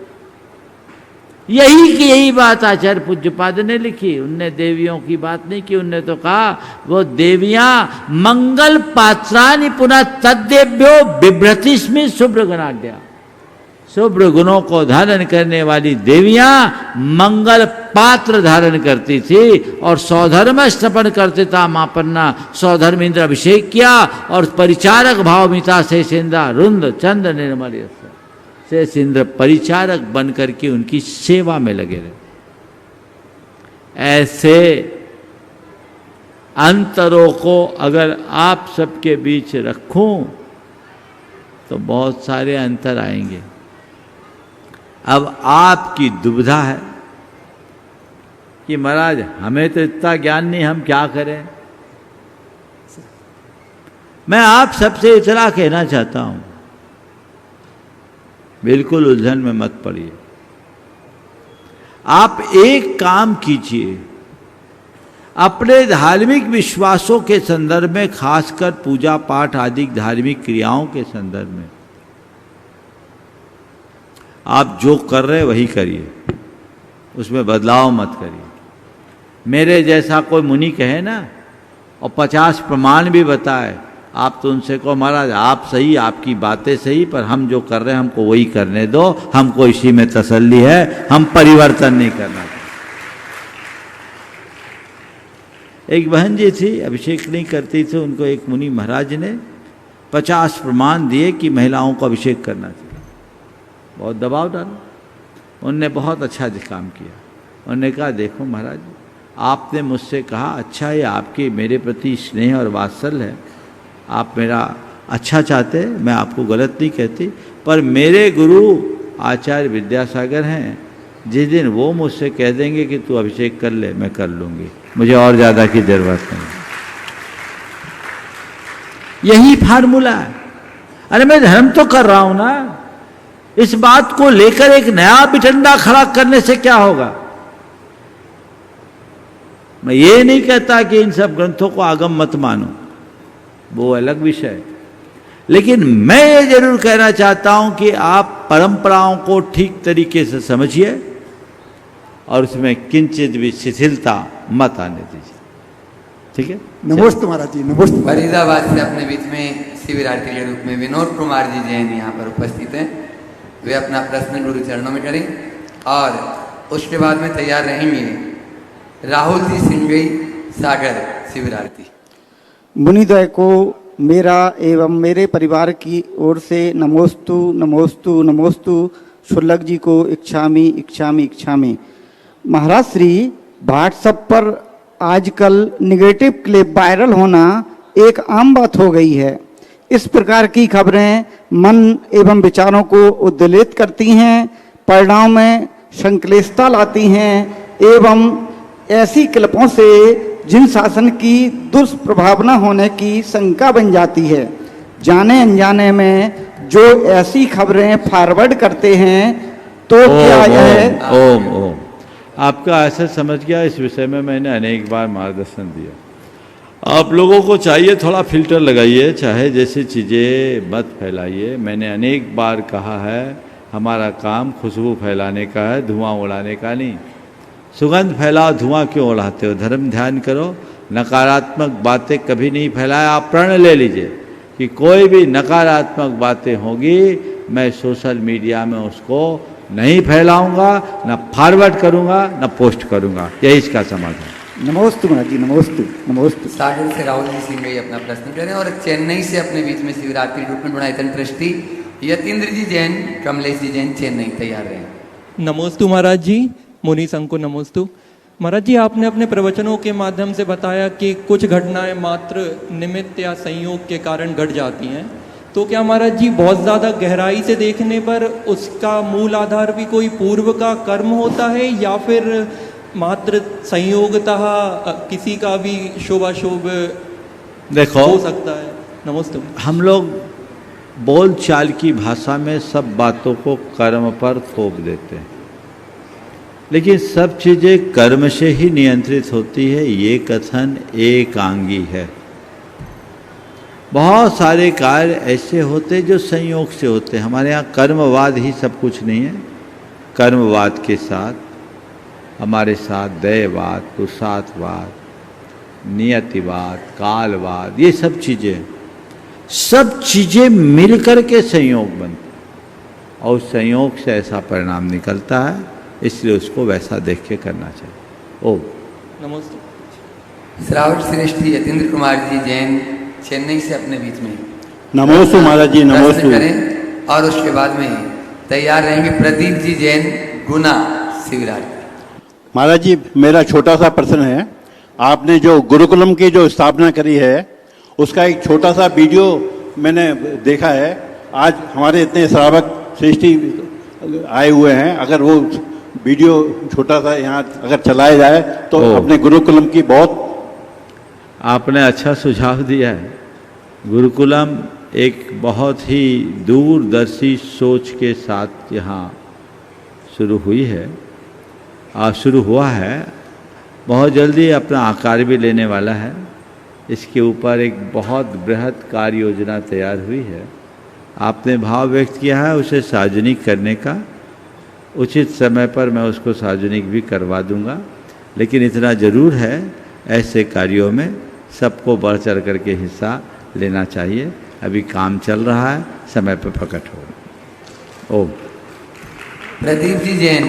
यही की यही बात आचार्य पूज्यपाद ने लिखी। उनने देवियों की बात नहीं की, उनने तो कहा वो देवियां मंगल पात्राणि पुनः तद्देव्यो बिभ्रतिस्म शुभ्र गुणाढ्या, शुभ्र गुणों को धारण करने वाली देवियां मंगल पात्र धारण करती थी, और सौधर्म श्रपण करते था मापन्ना, सौधर्म इंद्र अभिषेक किया, और परिचारक भावमिता से सेंद्रा रुंद चंद्र निर्मल शेष इंद्र परिचारक बन करके उनकी सेवा में लगे रहे। ऐसे अंतरों को अगर आप सबके बीच रखूं तो बहुत सारे अंतर आएंगे। अब आपकी दुविधा है कि महाराज हमें तो इतना ज्ञान नहीं, हम क्या करें। मैं आप सबसे इतना कहना चाहता हूं, बिल्कुल उलझन में मत पड़िए। आप एक काम कीजिए, अपने धार्मिक विश्वासों के संदर्भ में, खासकर पूजा पाठ आदि धार्मिक क्रियाओं के संदर्भ में आप जो कर रहे वही करिए, उसमें बदलाव मत करिए। मेरे जैसा कोई मुनि कहे ना और 50 प्रमाण भी बताए, आप तो उनसे कहो महाराज आप सही, आपकी बातें सही, पर हम जो कर रहे हैं हमको वही करने दो, हमको इसी में तसल्ली है, हम परिवर्तन नहीं करना। एक बहन जी थी, अभिषेक नहीं करती थी, उनको एक मुनि महाराज ने 50 प्रमाण दिए कि महिलाओं को अभिषेक करना चाहिए। बहुत दबाव डाला, उनने बहुत अच्छा काम किया। उन्होंने कहा देखो महाराज, आपने मुझसे कहा अच्छा है, आपके मेरे प्रति स्नेह और वात्सल्य है, आप मेरा अच्छा चाहते हैं, मैं आपको गलत नहीं कहती, पर मेरे गुरु आचार्य विद्यासागर हैं, जिस दिन वो मुझसे कह देंगे कि तू अभिषेक कर ले, मैं कर लूँगी, मुझे और ज़्यादा की ज़रूरत नहीं। यही फार्मूला है। अरे मैं धर्म तो कर रहा हूं ना, इस बात को लेकर एक नया बिटंडा खड़ा करने से क्या होगा। मैं ये नहीं कहता कि इन सब ग्रंथों को आगम मत मानो, वो अलग विषय है, लेकिन मैं ये जरूर कहना चाहता हूं कि आप परंपराओं को ठीक तरीके से समझिए और उसमें किंचित भी शिथिलता मत आने दीजिए। ठीक है। नमस्ते महाराज जी, नमस्ते। फरीदाबाद से अपने बीच में शिविरार्थी के रूप में विनोद कुमार जी जैन यहाँ पर उपस्थित हैं। वे अपना प्रश्न गुरु चरणों में करें और उसके बाद में तैयार रहेंगे राहुल जी सिंगई सागर शिविरार्थी। मुनिदय को मेरा एवं मेरे परिवार की ओर से नमोस्तु नमोस्तु नमोस्तु। शुल्लक जी को इच्छामी इच्छामी इच्छामी। महाराज श्री, व्हाट्सएप पर आजकल निगेटिव क्लिप वायरल होना एक आम बात हो गई है। इस प्रकार की खबरें मन एवं विचारों को उद्वेलित करती हैं, परिणाम में संक्लिष्टता लाती हैं एवं ऐसी क्लिपों से जिन शासन की दुष्प्रभावना होने की शंका बन जाती है। जाने अनजाने में जो ऐसी खबरें फॉरवर्ड करते हैं तो क्या यह ओम ओम आपका ऐसा समझ गया। इस विषय में मैंने अनेक बार मार्गदर्शन दिया। आप लोगों को चाहिए थोड़ा फिल्टर लगाइए, चाहे जैसी चीज़ें मत फैलाइए। मैंने अनेक बार कहा है हमारा काम खुशबू फैलाने का है, धुआं उड़ाने का नहीं। सुगंध फैलाओ, धुआं क्यों उड़ाते हो। धर्म ध्यान करो, नकारात्मक बातें कभी नहीं फैलाए। आप प्रण ले लीजिए कि कोई भी नकारात्मक बातें होगी मैं सोशल मीडिया में उसको नहीं फैलाऊंगा, न फॉरवर्ड करूंगा, न पोस्ट करूंगा। यही इसका समाधान। नमोस्तु महाराज जी, नमोस्तु नमोस्तु। सागर से राहुल जी सिंह अपना प्रश्न करें और चेन्नई से अपने बीच में शिवरात्रि रूप में गुणायतन ट्रस्टी यतीन्द्र जी जैन, कमलेश जी जैन चेन्नई तैयार रहे। नमोस्तु महाराज जी, मुनि संघ को नमोस्तु। महाराज जी, आपने अपने प्रवचनों के माध्यम से बताया कि कुछ घटनाएं मात्र निमित्त या संयोग के कारण घट जाती हैं, तो क्या महाराज जी बहुत ज़्यादा गहराई से देखने पर उसका मूल आधार भी कोई पूर्व का कर्म होता है या फिर मात्र संयोगतः किसी का भी शुभ अशुभ देखो हो सकता है। नमस्ते। हम लोग बोल चाल की भाषा में सब बातों को कर्म पर थोप देते हैं, लेकिन सब चीज़ें कर्म से ही नियंत्रित होती है, ये कथन एकांगी है। बहुत सारे कार्य ऐसे होते जो संयोग से होते हैं। हमारे यहाँ कर्मवाद ही सब कुछ नहीं है। कर्मवाद के साथ हमारे साथ दैववाद, पुरुषार्थवाद, नियतिवाद, कालवाद, ये सब चीज़ें मिलकर के संयोग बनते और संयोग से ऐसा परिणाम निकलता है, इसलिए उसको वैसा देख के करना चाहिए। ओम नमस्ते। श्रावण श्रेष्ठ यतीन्द्र कुमार जी जैन चेन्नई से अपने बीच में नमोस्तु महाराज जी, नमोस्तु करें और उसके बाद में तैयार रहेंगे प्रदीप जी जैन गुना शिविरार्थी। महाराज जी, मेरा छोटा सा प्रश्न है। आपने जो गुरुकुलम की जो स्थापना करी है उसका एक छोटा सा वीडियो मैंने देखा है। आज हमारे इतने श्रावक श्रेष्ठी आए हुए हैं, अगर वो वीडियो छोटा सा यहाँ अगर चलाया जाए तो अपने गुरुकुलम की बहुत। आपने अच्छा सुझाव दिया है। गुरुकुलम एक बहुत ही दूरदर्शी सोच के साथ यहाँ शुरू हुई है और शुरू हुआ है, बहुत जल्दी अपना आकार भी लेने वाला है। इसके ऊपर एक बहुत बृहद कार्य योजना तैयार हुई है। आपने भाव व्यक्त किया है उसे सार्वजनिक करने का, उचित समय पर मैं उसको सार्वजनिक भी करवा दूंगा। लेकिन इतना ज़रूर है, ऐसे कार्यों में सबको बढ़ चढ़ करके हिस्सा लेना चाहिए। अभी काम चल रहा है, समय पर प्रकट होगा। ओम। प्रदीप जी जैन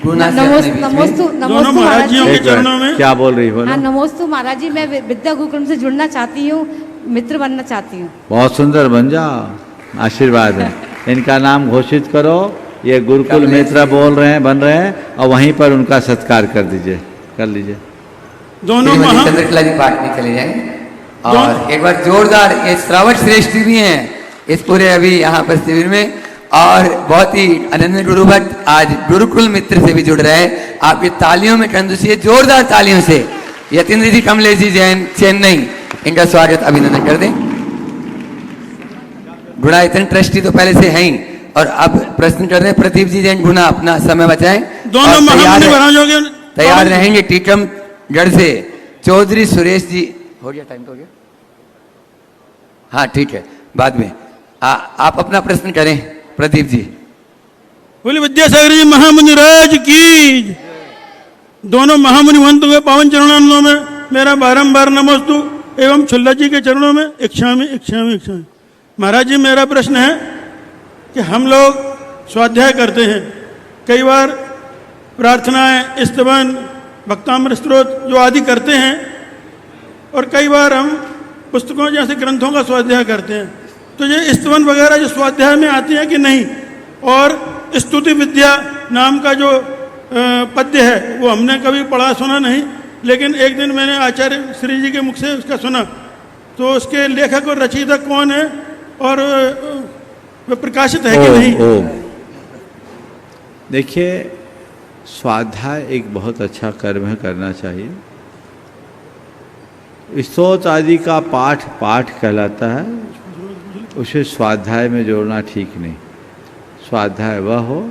गुना से नमोस्तु महाराज जी के चरणों में। क्या बोल रही हो? हाँ, नमोस्तु महाराज जी, मैं विद्या गुरुकुलम से जुड़ना चाहती हूँ, मित्र बनना चाहती हूँ। बहुत सुंदर, बन जाओ, आशीर्वाद है। इनका नाम घोषित करो, ये गुरुकुल मित्र बोल रहे हैं, बन रहे हैं, और वहीं पर उनका सत्कार कर दीजिए, कर लीजिए। दोनों चंद्रकला जी पाठ में चले जाएंगे और एक बार जोरदार ये श्रावण श्रेष्ठी भी हैं इस पूरे अभी यहाँ पर शिविर में, और बहुत ही अनन्य गुरु भक्त आज गुरुकुल मित्र से भी जुड़ रहे हैं। आपकी तालियों में कंदुसिए, जोरदार तालियों से यतीन्द्र जी कमलेश जी जैन चेन्नई, इनका स्वागत अभिनंदन कर दें। गुणायतन ट्रस्टी तो पहले से हैं ही, और अब प्रश्न कर रहे हैं प्रदीप जी जैन गुना, अपना समय बचाएं। दोनों तैयार रहेंगे टीकमगढ़ से चौधरी सुरेश जी। हो गया, टाइम तो हो गया, हाँ ठीक है, बाद में आप अपना प्रश्न करें प्रदीप जी। बोले विद्यासागर जी महामुनि राज की। दोनों महामुनि महंतों के पावन चरणों में मेरा बारंबार नमस्तु एवं छुल्ला जी के चरणों में इच्छामि इच्छामि इच्छामि। महाराज जी, मेरा प्रश्न है कि हम लोग स्वाध्याय करते हैं, कई बार प्रार्थनाएं, स्तवन, भक्तामृत स्तोत्र जो आदि करते हैं, और कई बार हम पुस्तकों जैसे ग्रंथों का स्वाध्याय करते हैं। तो ये स्तवन वगैरह जो स्वाध्याय में आती है कि नहीं? और स्तुति विद्या नाम का जो पद्य है वो हमने कभी पढ़ा सुना नहीं, लेकिन एक दिन मैंने आचार्य श्री जी के मुख से उसका सुना। तो उसके लेखक और रचयिता कौन है और वह प्रकाशित है कि नहीं? देखिए, स्वाध्याय एक बहुत अच्छा कर्म है, करना चाहिए। स्तोत्र आदि का पाठ कहलाता है, उसे स्वाध्याय में जोड़ना ठीक नहीं। स्वाध्याय वह हो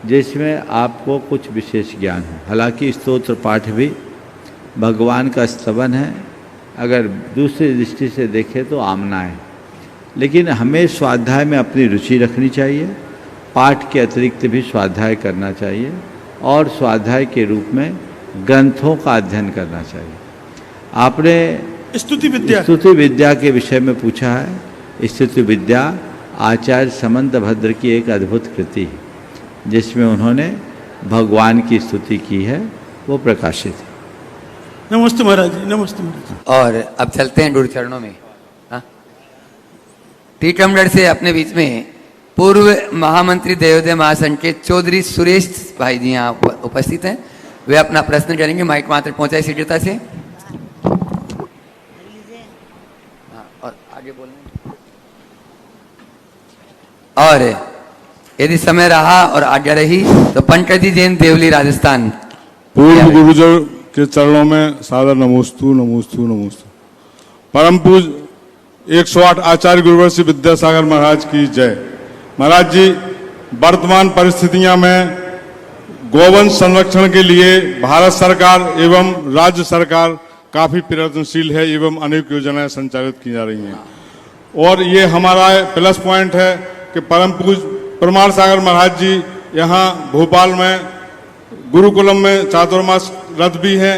जिसमें आपको कुछ विशेष ज्ञान हो। हालांकि स्तोत्र पाठ भी भगवान का स्तवन है, अगर दूसरी दृष्टि से देखें तो आमना है, लेकिन हमें स्वाध्याय में अपनी रुचि रखनी चाहिए। पाठ के अतिरिक्त भी स्वाध्याय करना चाहिए, और स्वाध्याय के रूप में ग्रंथों का अध्ययन करना चाहिए। आपने स्तुति विद्या के विषय में पूछा है। स्तुति विद्या आचार्य समंत भद्र की एक अद्भुत कृति है, जिसमें उन्होंने भगवान की स्तुति की है, वो प्रकाशित है। नमस्ते महाराज जी, नमस्ते महाराज जी। और अब चलते हैं गुरु चरणों में। टीकमगढ़ से अपने बीच में पूर्व महामंत्री देवोदय महासंघ के चौधरी सुरेश भाई जी यहाँ उपस्थित हैं। वे अपना प्रश्न करेंगे। माइक मात्र पहुंचाए शीघ्रता से। और आगे बोलना। और यदि समय रहा और आज्ञा रही तो पंकज जी जैन, देवली, राजस्थान। पूर्व गुरुजन के चरणों में सादर नमोस्तु नमोस्तु नमोस्तु। परम पूज 108 आचार्य गुरुवर श्री विद्यासागर महाराज की जय। महाराज जी, वर्तमान परिस्थितियां में गौवंश संरक्षण के लिए भारत सरकार एवं राज्य सरकार काफी प्रयत्नशील है एवं अनेक योजनाएं संचालित की जा रही हैं, और ये हमारा प्लस पॉइंट है कि परम पूज प्रमाण सागर महाराज जी यहाँ भोपाल में गुरुकुलम में चातुर्मास रथ भी हैं।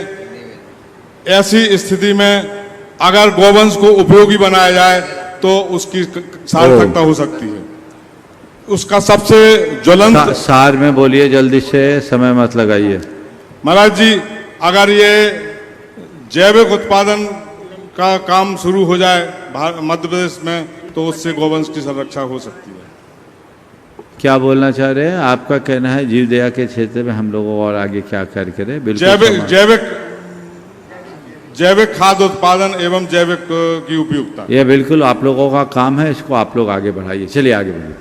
ऐसी स्थिति में अगर गौवंश को उपयोगी बनाया जाए तो उसकी सार्थकता हो सकती है। उसका सबसे ज्वलंत सार में बोलिए, जल्दी से, समय मत लगाइए। महाराज जी, अगर ये जैविक उत्पादन का काम शुरू हो जाए मध्य प्रदेश में तो उससे गौवंश की संरक्षा हो सकती है। क्या बोलना चाह रहे हैं? आपका कहना है जीव दया के क्षेत्र में हम लोगों और आगे क्या कार्य करें? बिल्कुल जैविक खाद्य उत्पादन एवं जैविक की उपयोगिता, यह बिल्कुल आप लोगों का काम है, इसको आप लोग आगे बढ़ाइए। चलिए आगे बढ़िए।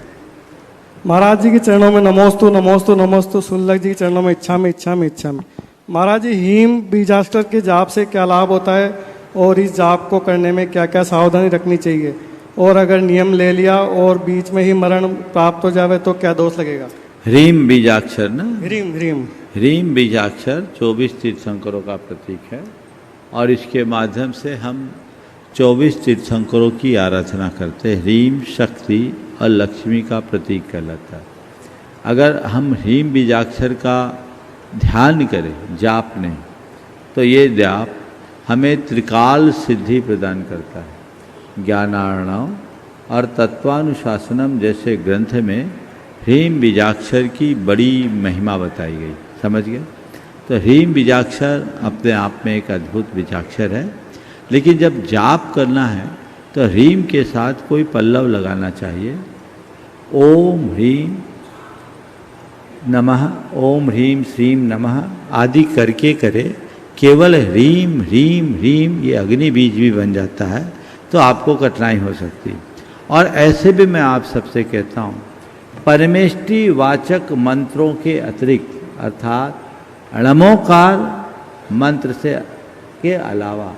महाराज जी के चरणों में नमोस्तु नमोस्तु नमोस्तु। सुल्लक जी के चरणों में इच्छा में इच्छा में इच्छा में। महाराज जी, हीम बीजाक्षर के जाप से क्या लाभ होता है और इस जाप को करने में क्या क्या सावधानी रखनी चाहिए, और अगर नियम ले लिया और बीच में ही मरण प्राप्त हो जावे तो क्या दोष लगेगा? ह्रीम बीजाक्षर ना? ह्रीम बीजाक्षर 24 तीर्थंकरों का प्रतीक है, और इसके माध्यम से हम 24 तीर्थंकरों की आराधना करते हैं। ह्रीम शक्ति और लक्ष्मी का प्रतीक कहलाता है। अगर हम ह्रीम बीजाक्षर का ध्यान करें, जाप नहीं, तो ये जाप हमें त्रिकाल सिद्धि प्रदान करता है। ज्ञानार्णव और तत्वानुशासनम जैसे ग्रंथ में ह्रीम बीजाक्षर की बड़ी महिमा बताई गई। समझ गए? तो ह्रीम बीजाक्षर अपने आप में एक अद्भुत बीजाक्षर है, लेकिन जब जाप करना है तो ह्रीम के साथ कोई पल्लव लगाना चाहिए। ओम ह्रीम नमः, ओम ह्रीम श्रीम नमः आदि करके करे। केवल ह्रीम ह्रीम ह्रीम ये अग्नि बीज भी बन जाता है, तो आपको कठिनाई हो सकती है। और ऐसे भी मैं आप सबसे कहता हूँ परमेष्टि वाचक मंत्रों के अतिरिक्त अर्थात नमोकार मंत्र से के अलावा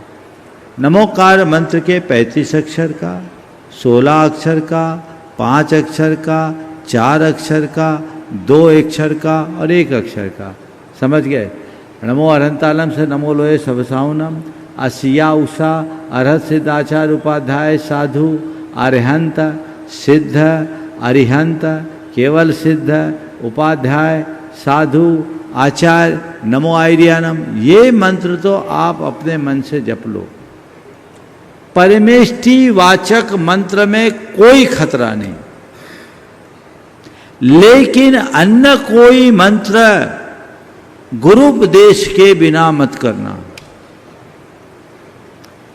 नमोकार मंत्र के 35 अक्षर का, 16 अक्षर का, 5 अक्षर का, 4 अक्षर का, 2 अक्षर का और 1 अक्षर का, समझ गए। नमो अरहंतालम से नमो लोए सबसाउनम, असिया उषा अरहत सिद्धाचार उपाध्याय साधु अरिहंत सिद्ध अरिहंत केवल सिद्ध उपाध्याय साधु आचार्य नमो आयरियानम, ये मंत्र तो आप अपने मन से जप लो। परमेष्टि वाचक मंत्र में कोई खतरा नहीं, लेकिन अन्य कोई मंत्र गुरुपदेश के बिना मत करना।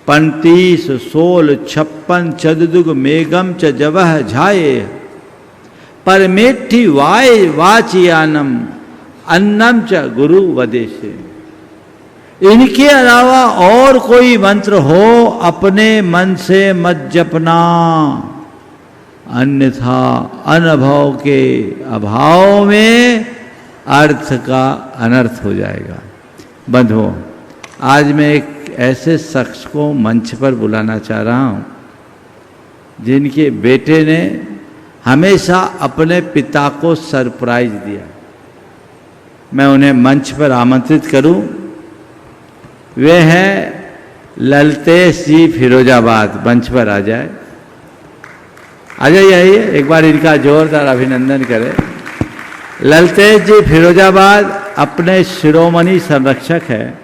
35 16 56 चदुग मेघम च जवह झाये परमेष्टि वाय वाचियानम अन्नम च गुरु वदेशे। इनके अलावा और कोई मंत्र हो अपने मन से मत जपना, अन्यथा अनुभव के अभाव में अर्थ का अनर्थ हो जाएगा। बंधुओं, आज मैं एक ऐसे शख्स को मंच पर बुलाना चाह रहा हूँ जिनके बेटे ने हमेशा अपने पिता को सरप्राइज दिया। मैं उन्हें मंच पर आमंत्रित करूं। वे हैं ललतेश जी फिरोजाबाद, मंच पर आ जाए। आ जाइए, आइए, एक बार इनका जोरदार अभिनंदन करें। ललतेश जी फिरोजाबाद अपने शिरोमणि संरक्षक है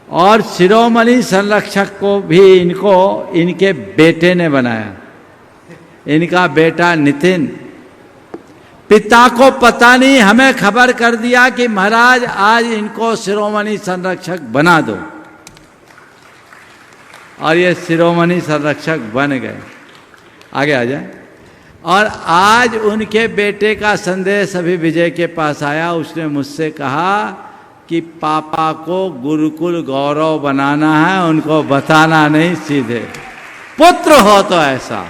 और शिरोमणि संरक्षक को भी इनको इनके बेटे ने बनाया। इनका बेटा नितिन, पिता को पता नहीं, हमें खबर कर दिया कि महाराज आज इनको शिरोमणि संरक्षक बना दो, और ये शिरोमणि संरक्षक बन गए। आगे आ जाए। और आज उनके बेटे का संदेश अभी विजय के पास आया। उसने मुझसे कहा कि पापा को गुरुकुल गौरव बनाना है, उनको बताना नहीं, सीधे पुत्र हो तो ऐसा।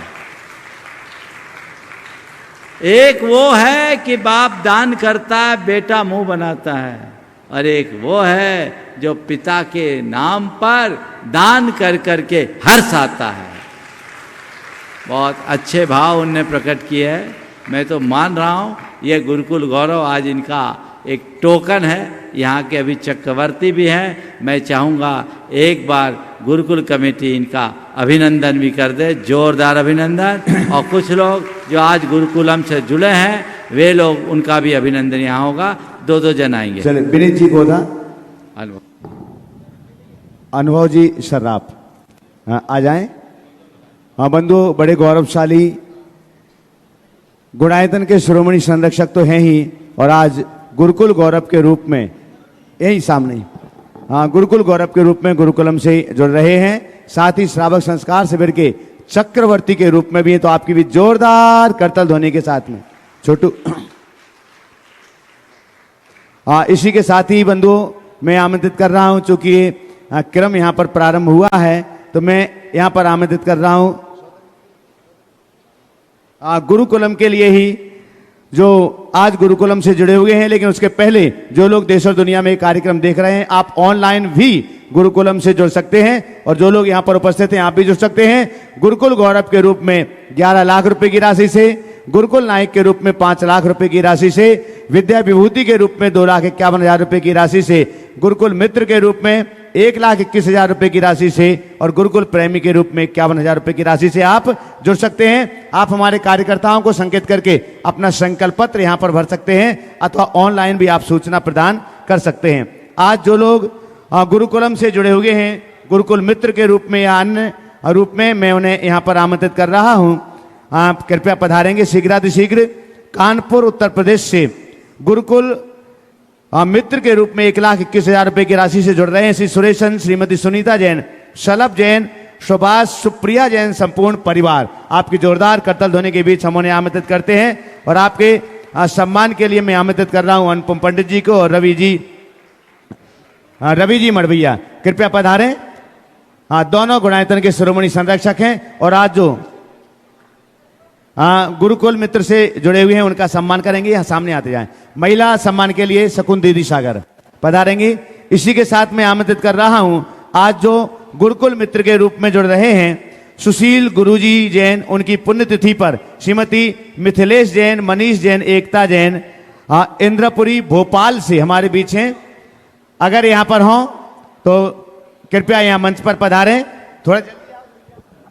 एक वो है कि बाप दान करता है, बेटा मुंह बनाता है, और एक वो है जो पिता के नाम पर दान कर करके हर्ष आता है। बहुत अच्छे भाव उनने प्रकट किए हैं। मैं तो मान रहा हूँ ये गुरुकुल गौरव आज इनका एक टोकन है। यहाँ के अभी चक्रवर्ती भी हैं। मैं चाहूँगा एक बार गुरुकुल कमेटी इनका अभिनंदन भी कर दे, जोरदार अभिनंदन। और कुछ लोग जो आज गुरुकुलम से जुड़े हैं वे लोग, उनका भी अभिनंदन यहाँ होगा। 2-2 जन आएंगे। चलिए, विनीत जी गोधा, अनुभव जी शर्राफ, हाँ, आ जाएं। हाँ बंधु, बड़े गौरवशाली गुणायतन के शिरोमणि संरक्षक तो हैं ही, और आज गुरुकुल गौरव के रूप में यही सामने, हाँ, गुरुकुल गौरव के रूप में गुरुकुलम से जुड़ रहे हैं। साथ ही श्रावक संस्कार शिविर के चक्रवर्ती के रूप में भी है। तो आपकी भी जोरदार करतल ध्वनि के साथ में छोटू। हाँ, इसी के साथ ही बंधुओं मैं आमंत्रित कर रहा हूं, चूंकि क्रम यहां पर प्रारंभ हुआ है तो मैं यहां पर आमंत्रित कर रहा हूं गुरुकुलम के लिए ही जो आज गुरुकुलम से जुड़े हुए हैं। लेकिन उसके पहले जो लोग देश और दुनिया में कार्यक्रम देख रहे हैं, आप ऑनलाइन भी गुरुकुलम से जुड़ सकते हैं, और जो लोग यहां पर उपस्थित हैं आप भी जुड़ सकते हैं। गुरुकुल गौरव के रूप में 11 लाख रुपए की राशि से, गुरुकुल नायक के रूप में 5 लाख रुपए की राशि से, विद्या विभूति के रूप में 2,51,000 रुपए की राशि से, गुरुकुल मित्र के रूप में 1,21,000 रुपए की राशि से, और गुरुकुल प्रेमी के रूप में 51,000 रुपए की राशि से आप जुड़ सकते हैं। आप हमारे कार्यकर्ताओं को संकेत करके अपना संकल्प पत्र यहां पर भर सकते हैं, अथवा ऑनलाइन भी आप सूचना प्रदान कर सकते हैं। आज जो लोग गुरुकुलम से जुड़े हुए हैं, गुरुकुल मित्र के रूप में या अन्य रूप में, मैं उन्हें यहां पर आमंत्रित कर रहा हूं। आप कृपया पधारेंगे शीघ्रातिशीघ्र। कानपुर उत्तर प्रदेश से गुरुकुल मित्र के रूप में 1,21,000 रुपए की राशि से जुड़ रहे हैं श्री सुरेशन, श्रीमती सुनीता जैन, शलभ जैन, सुभाष, सुप्रिया जैन, संपूर्ण परिवार। आपकी जोरदार करतल ध्वनि के बीच हम उन्हें आमंत्रित करते हैं, और आपके सम्मान के लिए मैं आमंत्रित कर रहा हूं अनुपम पंडित जी को और रवि जी मड़भैया, कृपया पधारें। हाँ, दोनों गुणायतन के शिरोमणि संरक्षक हैं, और आज जो गुरुकुल मित्र से जुड़े हुए हैं, उनका सम्मान करेंगे। यहाँ सामने आते जाएं। महिला सम्मान के लिए शकुन दीदी सागर पधारेंगी। इसी के साथ मैं आमंत्रित कर रहा हूं, आज जो गुरुकुल मित्र के रूप में जुड़ रहे हैं सुशील गुरुजी जैन, उनकी पुण्यतिथि पर श्रीमती मिथिलेश जैन, मनीष जैन, एकता जैन इंद्रपुरी भोपाल से हमारे बीच हैं। अगर यहाँ पर हों तो कृपया यहाँ मंच पर पधारें। थोड़ा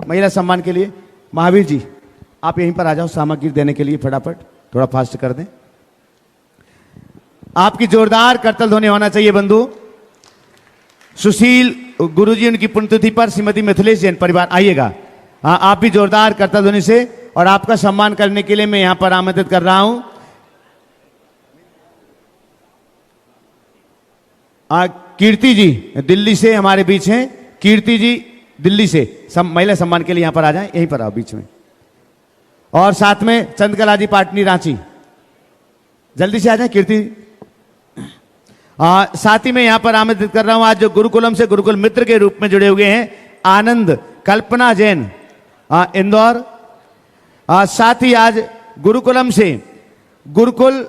महिला सम्मान के लिए महावीर जी आप यहीं पर आ जाओ सामग्री देने के लिए, फटाफट थोड़ा फास्ट कर दें। आपकी जोरदार करतल ध्वनि होना चाहिए बंधु। सुशील गुरुजी उनकी पुण्यतिथि पर श्रीमती मिथिलेश जैन परिवार आइएगा। हाँ, आप भी जोरदार करतल ध्वनि से, और आपका सम्मान करने के लिए मैं यहां पर आमंत्रित कर रहा हूं कीर्ति जी दिल्ली से हमारे बीच हैं। कीर्ति जी दिल्ली से महिला सम्मान के लिए यहां पर आ जाएं, यहीं पर आओ बीच में। और साथ में चंद्रकला जी पाटनी रांची, जल्दी से आ जाएं कीर्ति। साथ ही मैं यहां पर आमंत्रित कर रहा हूं आज जो गुरुकुलम से गुरुकुल मित्र के रूप में जुड़े हुए हैं आनंद कल्पना जैन इंदौर। साथ ही आज गुरुकुलम से गुरुकुल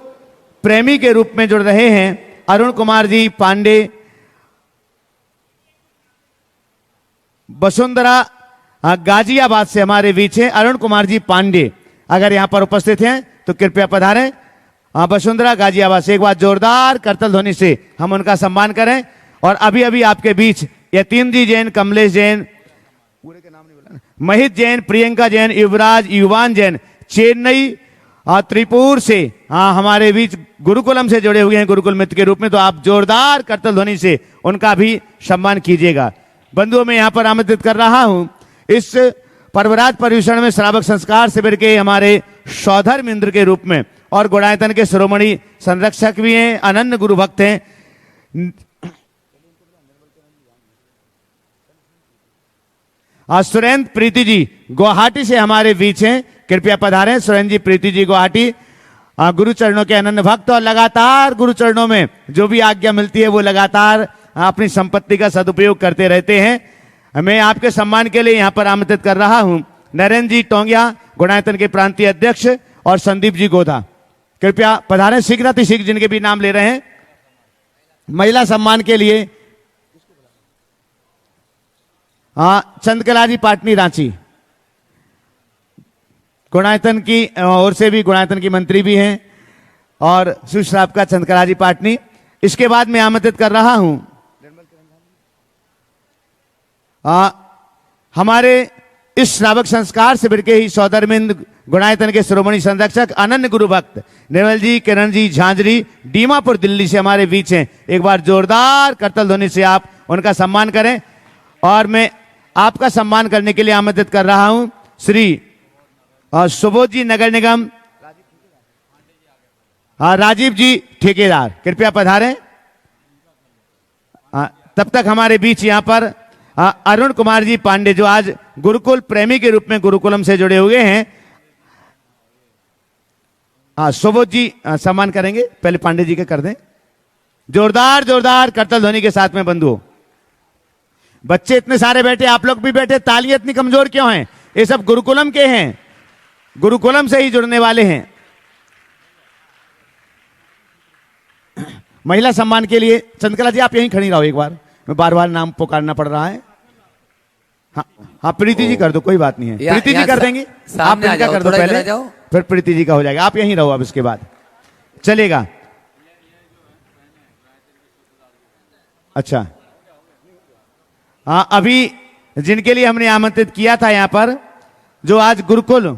प्रेमी के रूप में जुड़ रहे हैं अरुण कुमार जी पांडे। वसुंधरा गाजियाबाद से हमारे बीच हैं अरुण कुमार जी पांडे, अगर यहां पर उपस्थित हैं तो कृपया पधारें। वसुंधरा गाजियाबाद से एक बार जोरदार करतल ध्वनि से हम उनका सम्मान करें। और अभी अभी आपके बीच यतीन जी जैन, कमलेश जैन, पूरे के नाम नहीं बोला, महित जैन, प्रियंका जैन, युवराज, युवान जैन चेन्नई त्रिपुर से हमारे बीच गुरुकुलम से जुड़े हुए हैं गुरुकुल मित्र के रूप में। तो आप जोरदार करतल ध्वनि से उनका भी सम्मान कीजिएगा। बंधुओं में यहां पर आमंत्रित कर रहा हूं इस पर्वराज पर्यूषण में श्रावक संस्कार शिविर के हमारे सौधर्म इंद्र के रूप में और गुणायतन के शिरोमणि संरक्षक भी हैं, अनन्य गुरु भक्त हैं। सुरेंद्र प्रीति जी गुवाहाटी से हमारे बीच हैं, कृपया पधारें। सुरेंद्र जी प्रीति जी गुवाहाटी गुरु चरणों के अनन्य भक्त, और लगातार गुरु चरणों में जो भी आज्ञा मिलती है वो लगातार अपनी संपत्ति का सदुपयोग करते रहते हैं। मैं आपके सम्मान के लिए यहां पर आमंत्रित कर रहा हूं नरेंद्र जी टोंगिया गुणायतन के प्रांतीय अध्यक्ष और संदीप जी गोधा, कृपया पधारें। शीघ्र शीघ्र जिनके भी नाम ले रहे हैं। महिला सम्मान के लिए चंद्रकला जी पाटनी रांची, गुणायतन की ओर से भी गुणायतन की मंत्री भी हैं और सुश्राप का चंद्रकला जी पाटनी। इसके बाद मैं आमंत्रित कर रहा हूं हमारे इस श्रावक संस्कार शिविर के ही सौधर्मिंद गुणायतन के शिरोमणि संरक्षक अनन्य गुरु भक्त निर्मल जी, किरण जी झांझरी दीमापुर दिल्ली से हमारे बीच हैं। एक बार जोरदार करतल ध्वनि से आप उनका सम्मान करें। और मैं आपका सम्मान करने के लिए आमंत्रित कर रहा हूं श्री सुबोध जी नगर निगम राजीव जी ठेकेदार, कृपया पधारें। तब तक हमारे बीच यहां पर अरुण कुमार जी पांडे जो आज गुरुकुल प्रेमी के रूप में गुरुकुलम से जुड़े हुए हैं। सुबोध जी सम्मान करेंगे, पहले पांडे जी के कर दें। जोरदार जोरदार करतल ध्वनि के साथ में बंधुओं। बच्चे इतने सारे बैठे, आप लोग भी बैठे, तालियां इतनी कमजोर क्यों हैं? ये सब गुरुकुलम के हैं, गुरुकुलम से ही जुड़ने वाले हैं। महिला सम्मान के लिए चंद्रकला जी आप यहीं खड़ी रहो, एक बार मैं बार बार नाम पुकारना पड़ रहा है। हाँ प्रीति जी कर दो, कोई बात नहीं है, प्रीति जी कर देंगे। आप इनका कर दो पहले, फिर प्रीति जी का हो जाएगा। आप यहीं रहो, अब इसके बाद चलेगा। अच्छा हाँ, अभी जिनके लिए हमने आमंत्रित किया था यहां पर, जो आज गुरुकुल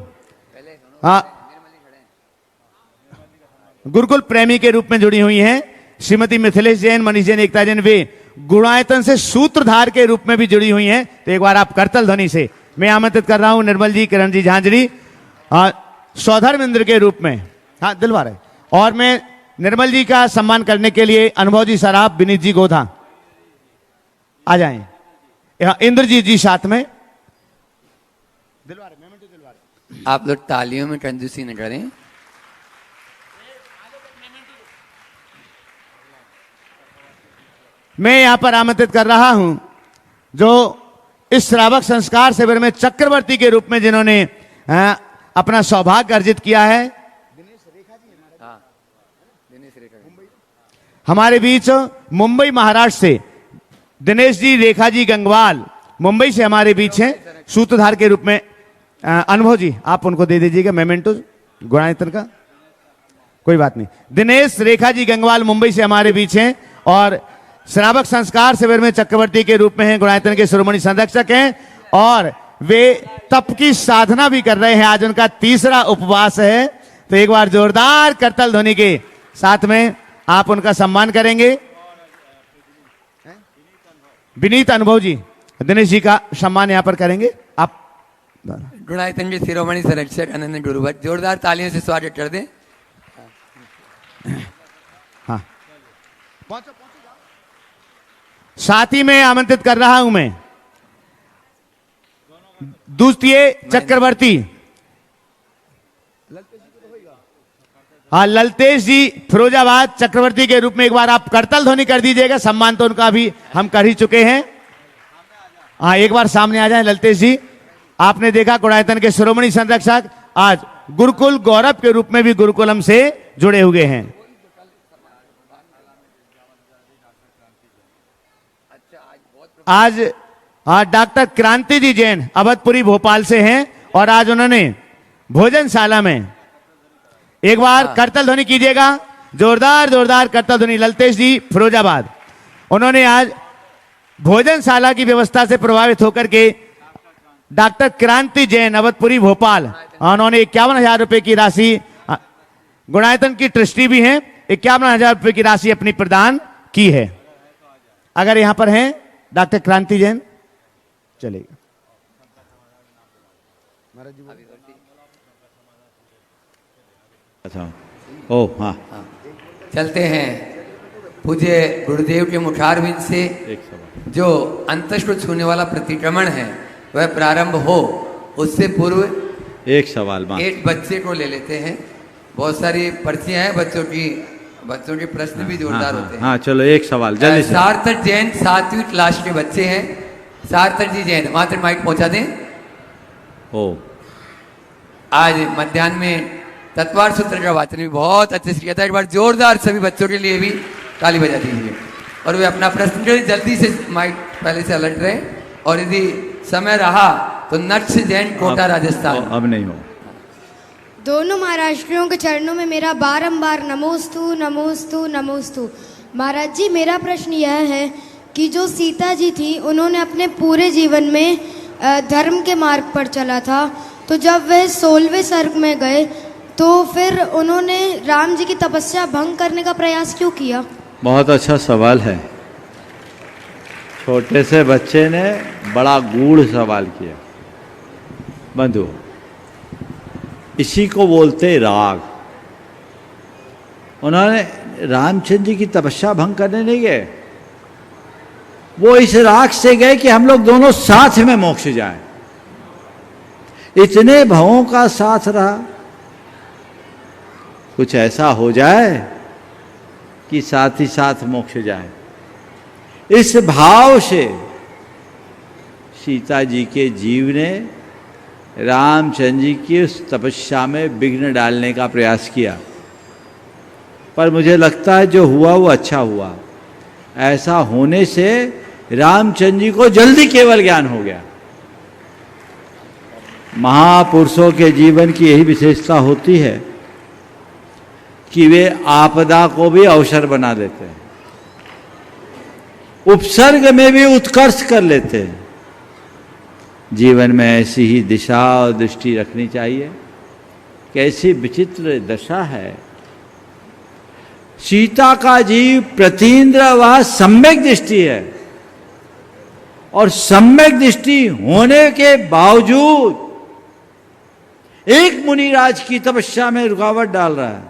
गुरुकुल प्रेमी के रूप में जुड़ी हुई हैं, श्रीमती मिथिलेश जैन, मनीष जैन, एकता जैन, वे गुणायतन से सूत्रधार के रूप में भी जुड़ी हुई हैं। तो एक बार आप करतल ध्वनि से मैं आमंत्रित कर रहा हूं निर्मल जी, किरण जी झांझरी सौधर्म इंद्र के रूप में। हाँ दिलवा रहे। और मैं निर्मल जी का सम्मान करने के लिए अनुभव जी सराफ, विनीत जी गोधा आ जाएं। इंद्रजीत जी साथ में दिलवा रहे। आप लोग तालियों में कंजूसी न करें। मैं यहां पर आमंत्रित कर रहा हूं जो इस श्रावक संस्कार शिविर में चक्रवर्ती के रूप में जिन्होंने अपना सौभाग्य अर्जित किया है। हमारे बीच मुंबई महाराष्ट्र से दिनेश जी, रेखा जी गंगवाल मुंबई से हमारे बीच हैं सूत्रधार के रूप में। अनुभव जी आप उनको दे दीजिएगा मेमेंटो गुणायतन का, कोई बात नहीं। दिनेश, रेखा जी गंगवाल मुंबई से हमारे बीच हैं और श्रावक संस्कार शिविर में चक्रवर्ती के रूप में हैं, गुणायतन के शिरोमणि संरक्षक हैं और वे तप की साधना भी कर रहे हैं। आज उनका तीसरा उपवास है, तो एक बार जोरदार करताल ध्वनि के साथ में आप उनका सम्मान करेंगे। विनीत अनुभव जी, दिनेश जी का सम्मान यहां पर करेंगे आप। गुणायतन के शिरोमणि संरक्षक अनंत गुरुवत, जोरदार तालियों से स्वागत कर दें। हाँ, साथ ही में आमंत्रित कर रहा हूं मैं द्वितीय चक्रवर्ती हाँ ललतेश जी फिरोजाबाद चक्रवर्ती के रूप में एक बार आप करताल ध्वनि कर दीजिएगा। सम्मान तो उनका भी हम कर ही चुके हैं। हाँ, एक बार सामने आ जाएं ललतेश जी। आपने देखा गुणायतन के शिरोमणि संरक्षक आज गुरुकुल गौरव के रूप में भी गुरुकुलम से जुड़े हुए हैं। आज डॉक्टर क्रांति जी जैन अवधपुरी भोपाल से हैं और आज उन्होंने भोजनशाला में एक बार करताल ध्वनि कीजिएगा, जोरदार जोरदार करताल ध्वनि। ललतेश जी फिरोजाबाद, उन्होंने आज भोजनशाला की व्यवस्था से प्रभावित होकर के डॉक्टर क्रांति जैन अवधपुरी भोपाल, उन्होंने 51,000 रुपए की राशि, गुणायतन की ट्रस्टी भी हैं, 51,000 रुपए की राशि अपनी प्रदान की है। अगर यहां पर हैं डॉक्टर क्रांति जैन, चलेगा। अच्छा, ओ हाँ, चलते हैं पूज्य गुरुदेव के मुखारविंद से जो अंतस को छूने वाला प्रतिक्रमण है वह प्रारंभ हो, उससे पूर्व एक सवाल एक बच्चे को ले लेते हैं। बहुत सारी पर्चियां हैं बच्चों के प्रश्न भी जोरदार होते हैं। हाँ चलो एक सवाल जल्दी से। सार्थक जैन 7वीं क्लास के बच्चे हैं। सार्थक जी जैन, मात्र माइक पहुंचा दें। ओ आज मध्याह्न में तत्वार सूत्र का वाचन भी बहुत अच्छे से किया था। एक बार जोरदार सभी बच्चों के लिए भी ताली बजा दीजिए और वे अपना प्रश्न करें। जल्दी से माइक पहले से अलर्ट रहे और यदि समय रहा तो नक्श जैन, कोटा राजस्थान। अब नहीं हो। दोनों महाराष्ट्रियों के चरणों में मेरा बारंबार नमोस्तु नमोस्तु नमोस्तु। महाराज जी, मेरा प्रश्न यह है कि जो सीता जी थी उन्होंने अपने पूरे जीवन में धर्म के मार्ग पर चला था, तो जब वह 16वें सर्ग में गए तो फिर उन्होंने राम जी की तपस्या भंग करने का प्रयास क्यों किया? बहुत अच्छा सवाल है। छोटे से बच्चे ने बड़ा गूढ़ सवाल किया। बंधु, इसी को बोलते राग। उन्होंने रामचंद्र जी की तपस्या भंग करने नहीं गए, वो इस राग से गए कि हम लोग दोनों साथ में मोक्ष जाएं। इतने भावों का साथ रहा, कुछ ऐसा हो जाए कि साथ ही साथ मोक्ष जाए। इस भाव से सीता जी के जीव ने रामचंद्र जी की उस तपस्या में विघ्न डालने का प्रयास किया, पर मुझे लगता है जो हुआ वो अच्छा हुआ। ऐसा होने से रामचंद्र जी को जल्दी केवल ज्ञान हो गया। महापुरुषों के जीवन की यही विशेषता होती है कि वे आपदा को भी अवसर बना देते हैं, उपसर्ग में भी उत्कर्ष कर लेते हैं। जीवन में ऐसी ही दिशा और दृष्टि रखनी चाहिए। कैसी विचित्र दशा है। सीता का जीव प्रतीन्द्र व सम्यक दृष्टि है, और सम्यक दृष्टि होने के बावजूद एक मुनिराज की तपस्या में रुकावट डाल रहा है।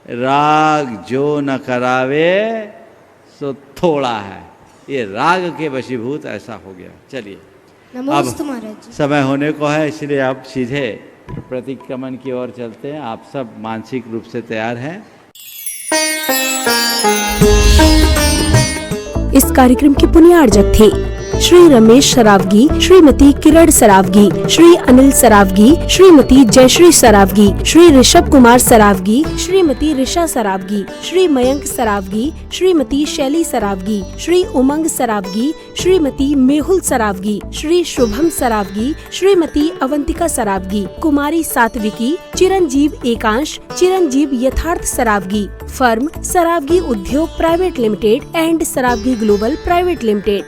राग जो न करावे सो थोड़ा है, ये राग के वशीभूत ऐसा हो गया। चलिए, अब समय होने को है, इसलिए आप सीधे प्रतिक्रमण की ओर चलते हैं। आप सब मानसिक रूप से तैयार हैं। इस कार्यक्रम के पुण्यार्जक थे श्री रमेश सरावगी, श्रीमती किरण सरावगी, श्री अनिल सरावगी, श्रीमती जयश्री सरावगी, श्री ऋषभ कुमार सरावगी, श्रीमती ऋषा सरावगी, श्री मयंक सरावगी, श्रीमती शैली सरावगी, श्री उमंग सरावगी, श्रीमती मेहुल सरावगी, श्री शुभम सरावगी, श्रीमती अवंतिका सरावगी, कुमारी सात्विकी, चिरंजीव एकांश, चिरंजीव यथार्थ Saraogi, firm Sarawagi Udyog private limited and Sarawagi global private limited.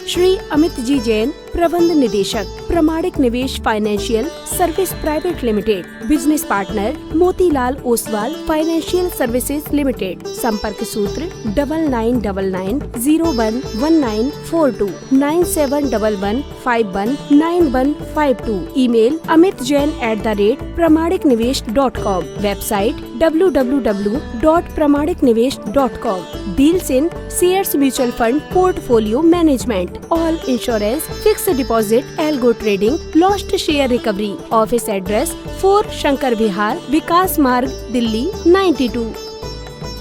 Shri Amit ji Jain, प्रबंध निदेशक, Pramanik Nivesh financial service private limited, business partner Motilal Oswal financial services limited. संपर्क सूत्र 9999011942 9711519152। Email amitjain@pramaniknivesh.com। Website www.pramaniknivesh.com। Deals in shares, mutual fund, portfolio management, all insurance, fixed deposit, algo trading, lost share recovery. Office address 4 Shankar Vihar, Vikas Marg, Delhi 92।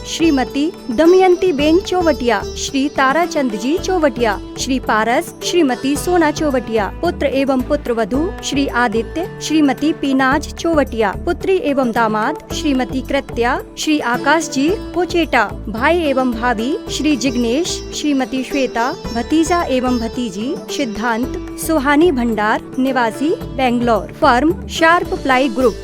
Shrimati Damayanti Ben Chowatia, Shri Tarachand जी चौवटिया, श्री पारस, श्रीमती सोना चौवटिया। पुत्र एवं पुत्र वधू श्री आदित्य, श्रीमती पीनाज चौवटिया। पुत्री एवं दामाद श्रीमती कृत्या, श्री आकाश जी पोचेटा। भाई एवं भाभी श्री जिग्नेश, श्रीमती श्वेता। भतीजा एवं भतीजी सिद्धांत, सुहानी भंडार, निवासी Bangalore. Firm sharp ply group.